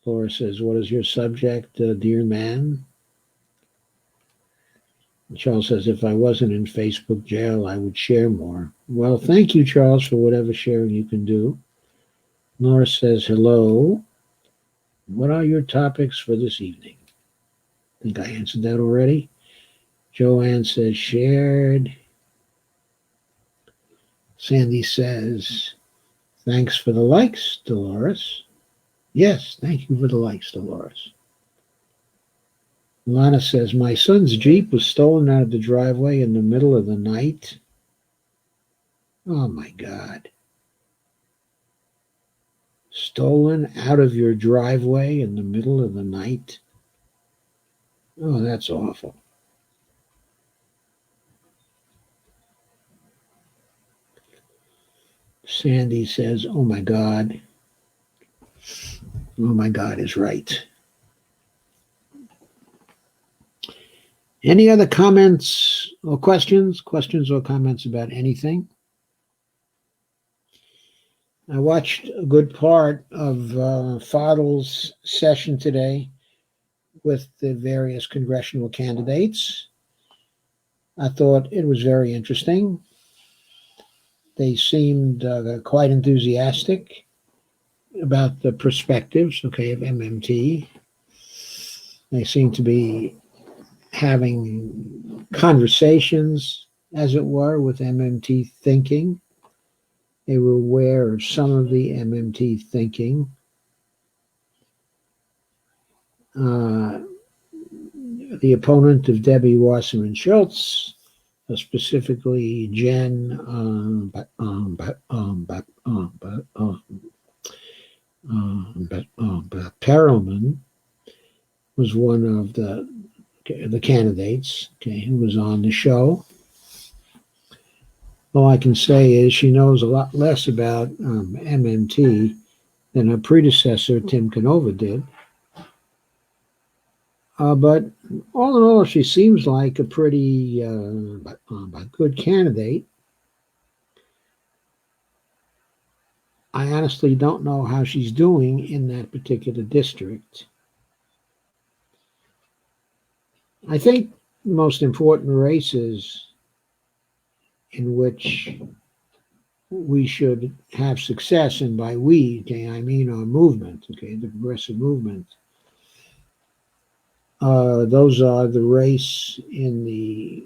Laura says, what is your subject, dear man? Charles says, if I wasn't in Facebook jail, I would share more. Well, thank you, Charles, for whatever sharing you can do. Laura says, hello. What are your topics for this evening? I think I answered that already. Joanne says, shared. Sandy says, thanks for the likes, Dolores. Yes, thank you for the likes, Dolores. Lana says, my son's Jeep was stolen out of the driveway in the middle of the night. Oh, my God. Stolen out of your driveway in the middle of the night? Oh, that's awful. Sandy says, oh, my God. Oh, my God is right. Any other comments or questions? Questions or comments about anything? I watched a good part of Fadl's session today with the various congressional candidates. I thought it was very interesting. They seemed quite enthusiastic about the perspectives, of MMT. They seemed to be having conversations, as it were, with MMT thinking. They were aware of some of the MMT thinking. The opponent of Debbie Wasserman Schultz, specifically Jen Perelman, was one of the candidates, who was on the show. All I can say is she knows a lot less about MMT than her predecessor, Tim Canova, did. But all in all, she seems like a pretty good candidate. I honestly don't know how she's doing in that particular district. I think the most important races in which we should have success, and by we, I mean our movement, the progressive movement. Those are the race in the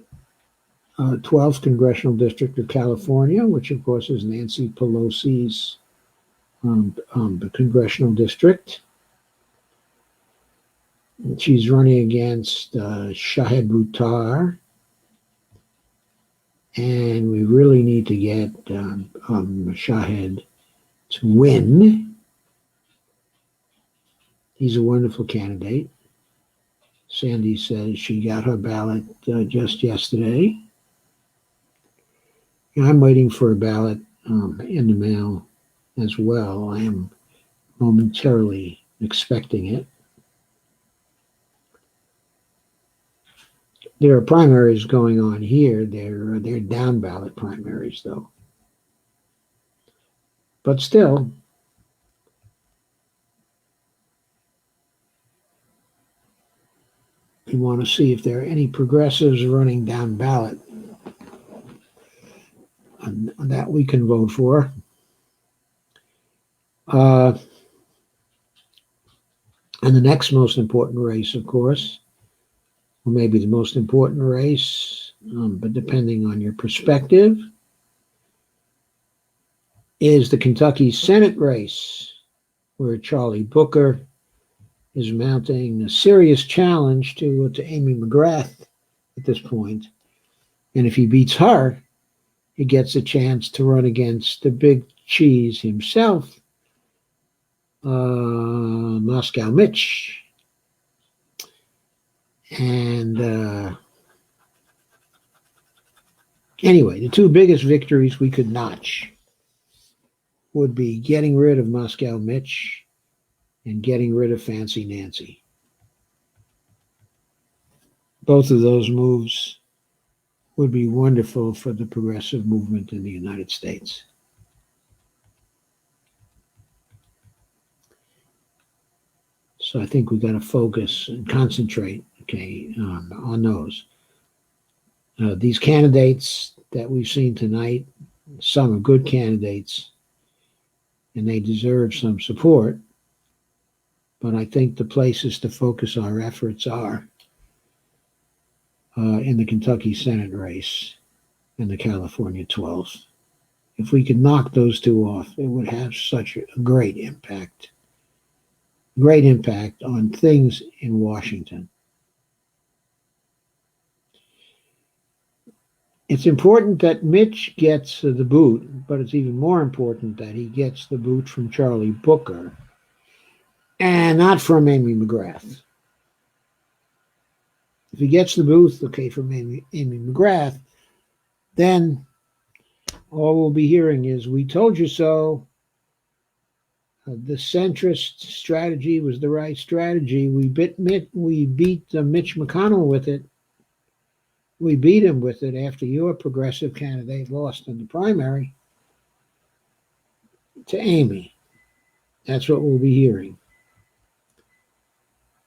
12th Congressional District of California, which of course is Nancy Pelosi's congressional district. She's running against Shahed Buttar, and we really need to get Shahed to win. He's a wonderful candidate. Sandy says she got her ballot just yesterday. I'm waiting for a ballot in the mail as well. I am momentarily expecting it. There are primaries going on here. They're down ballot primaries, though. But still, we want to see if there are any progressives running down ballot that we can vote for. And the next most important race, of course, or maybe the most important race, but depending on your perspective, is the Kentucky Senate race, where Charlie Booker is mounting a serious challenge to Amy McGrath at this point. And if he beats her, he gets a chance to run against the big cheese himself, Moscow Mitch. And anyway, the two biggest victories we could notch would be getting rid of Moscow Mitch and getting rid of Fancy Nancy. Both of those moves would be wonderful for the progressive movement in the United States. So I think we've got to focus and concentrate, okay, on those. These candidates that we've seen tonight, some are good candidates, and they deserve some support. But I think the places to focus our efforts are in the Kentucky Senate race and the California 12th. If we could knock those two off, it would have such a great impact on things in Washington. It's important that Mitch gets the boot, but it's even more important that he gets the boot from Charlie Booker and not from Amy McGrath. If he gets the boot, okay, from Amy McGrath, then all we'll be hearing is, we told you so. The centrist strategy was the right strategy. We beat Mitch McConnell with it. We beat him with it after your progressive candidate lost in the primary to Amy. That's what we'll be hearing.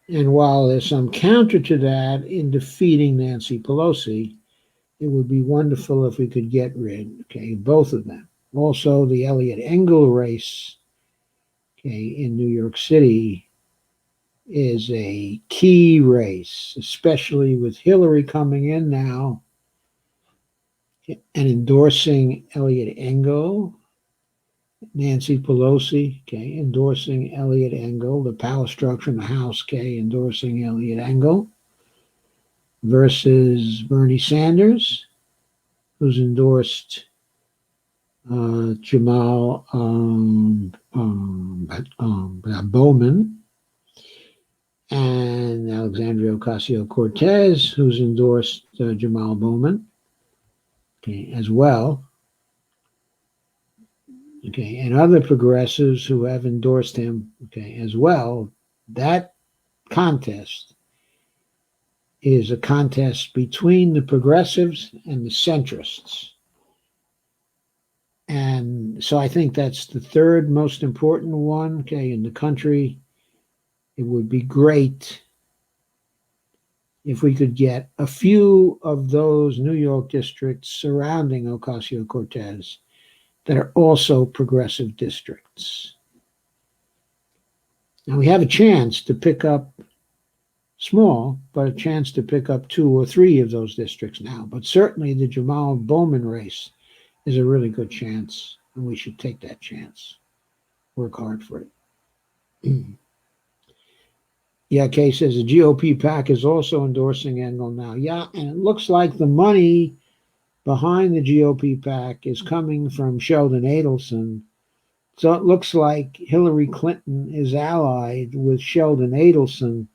And while there's some counter to that in defeating Nancy Pelosi, it would be wonderful if we could get rid, okay, both of them. Also, the Eliot Engel race, okay, in New York City is a key race, especially with Hillary coming in now and endorsing Eliot Engel, Nancy Pelosi, okay, endorsing Eliot Engel, the power structure in the House, okay, endorsing Eliot Engel, versus Bernie Sanders, who's endorsed Jamal Bowman, and Alexandria Ocasio-Cortez, who's endorsed Jamal Bowman, okay, as well. Okay, and other progressives who have endorsed him, okay, as well. That contest is a contest between the progressives and the centrists. And so I think that's the third most important one, okay, in the country. It would be great if we could get a few of those New York districts surrounding Ocasio-Cortez that are also progressive districts. Now we have a chance to pick up small, but a chance to pick up 2 or 3 of those districts now. But certainly the Jamal Bowman race is a really good chance, and we should take that chance. Work hard for it. Yeah, Kay says the GOP PAC is also endorsing Engel now. Yeah, and it looks like the money behind the GOP PAC is coming from Sheldon Adelson. So it looks like Hillary Clinton is allied with Sheldon Adelson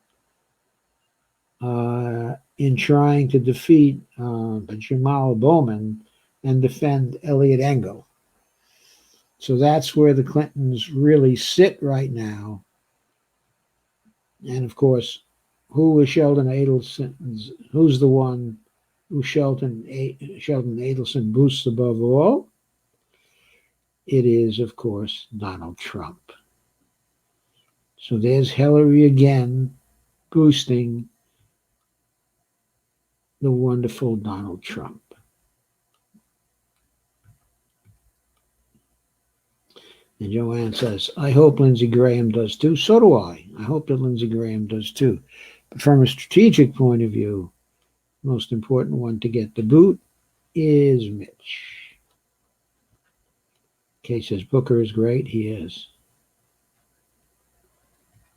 in trying to defeat Jamal Bowman and defend Eliot Engel. So that's where the Clintons really sit right now. And of course, who is Sheldon Adelson? Who's the one who Sheldon Adelson boosts above all? It is, of course, Donald Trump. So there's Hillary again boosting the wonderful Donald Trump. And Joanne says, I hope Lindsey Graham does too. So do I. I hope that Lindsey Graham does too. But from a strategic point of view, the most important one to get the boot is Mitch. Kay says, Booker is great. He is.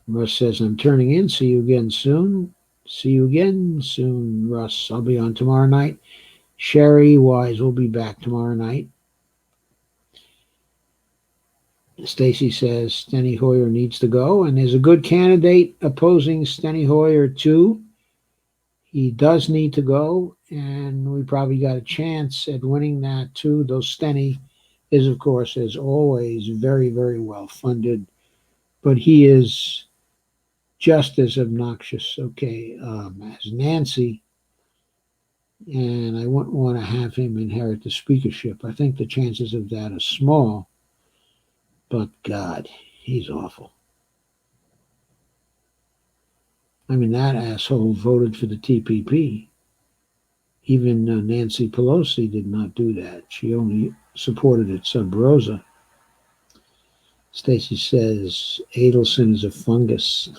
Russ says, I'm turning in. See you again soon. See you again soon, Russ. I'll be on tomorrow night. Sherry Wise will be back tomorrow night. Stacy says Steny Hoyer needs to go, and there's a good candidate opposing Steny Hoyer too. He does need to go, and we probably got a chance at winning that too. Though Steny is, of course, as always, very, very well funded, but he is just as obnoxious, okay, as Nancy. and I wouldn't want to have him inherit the speakership. I think the chances of that are small, but God, he's awful. I mean, that asshole voted for the TPP. Even Nancy Pelosi did not do that. She only supported it sub rosa. Stacy says Adelson is a fungus.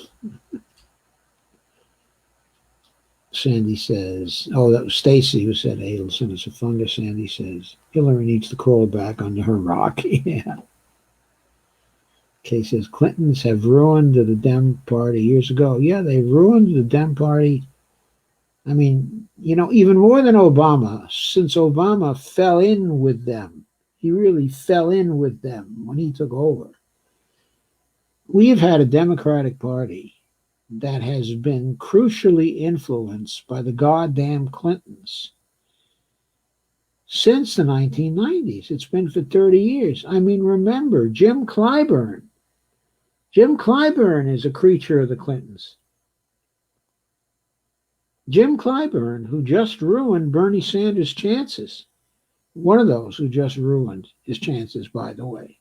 Sandy says, oh, that was Stacy who said Adelson is a fungus. Sandy says Hillary needs to crawl back under her rock. Yeah. Kay says Clintons have ruined the Dem Party years ago. Yeah, they ruined the Dem Party. I mean, even more than Obama, since Obama fell in with them. He really fell in with them when he took over. We have had a Democratic Party that has been crucially influenced by the goddamn Clintons since the 1990s. It's been for 30 years. I mean, remember, Jim Clyburn. Jim Clyburn is a creature of the Clintons. Jim Clyburn, who just ruined Bernie Sanders' chances. One of those who just ruined his chances, by the way,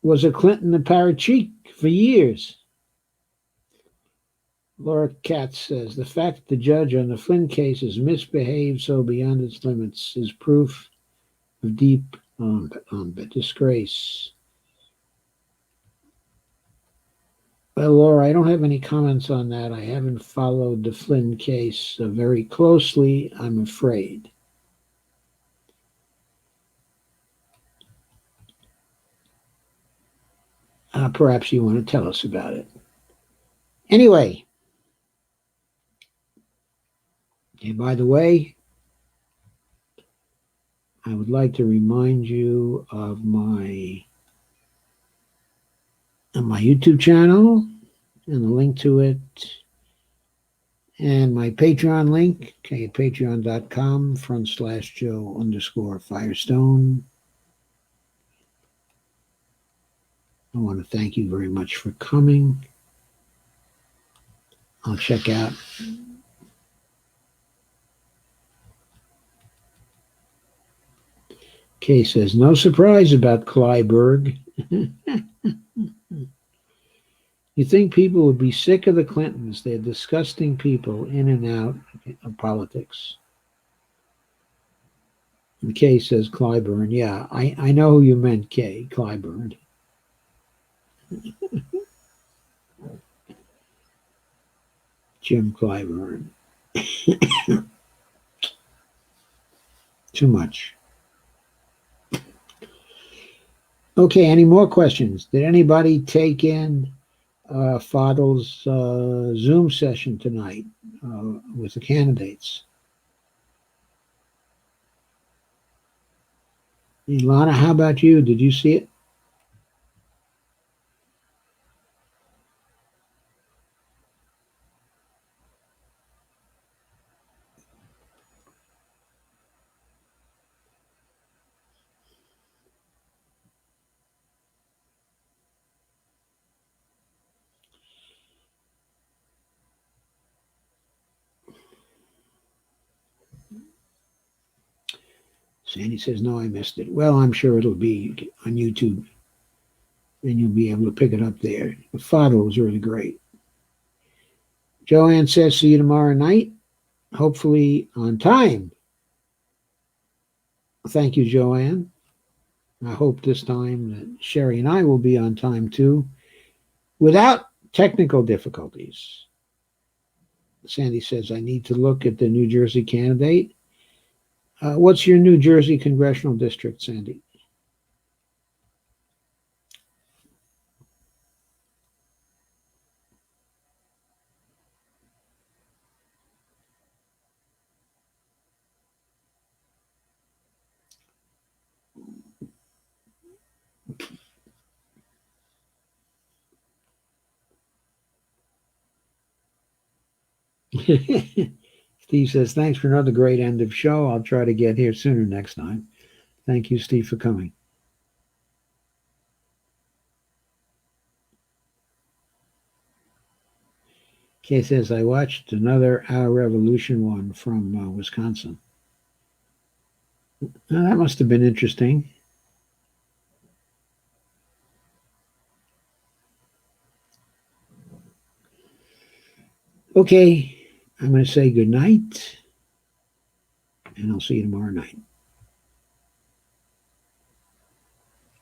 was a Clinton apparatchik for years. Laura Katz says the fact that the judge on the Flynn case has misbehaved so beyond its limits is proof of deep disgrace. Well, Laura, I don't have any comments on that. I haven't followed the Flynn case very closely, I'm afraid. Perhaps you want to tell us about it. Anyway, by the way, I would like to remind you of my YouTube channel and the link to it, and my Patreon link, okay, patreon.com/Joe_Firestone. I want to thank you very much for coming. I'll check out Kay says, no surprise about Clyburn. You think people would be sick of the Clintons? They're disgusting people in and out of politics. And Kay says Clyburn. Yeah, I know who you meant, Kay. Clyburn. Jim Clyburn. Too much. Okay, any more questions? Did anybody take in Fadl's Zoom session tonight with the candidates? Ilana, how about you? Did you see it? Sandy says, no, I missed it. Well, I'm sure it'll be on YouTube, and you'll be able to pick it up there. The Fadl was really great. Joanne says, see you tomorrow night, hopefully on time. Thank you, Joanne. I hope this time that Sherry and I will be on time too, without technical difficulties. Sandy says, I need to look at the New Jersey candidate. What's your New Jersey congressional district, Sandy? Steve says, thanks for another great end of show. I'll try to get here sooner next time. Thank you, Steve, for coming. Kay says, I watched another Our Revolution one from Wisconsin. Now, that must have been interesting. Okay, I'm going to say good night, and I'll see you tomorrow night.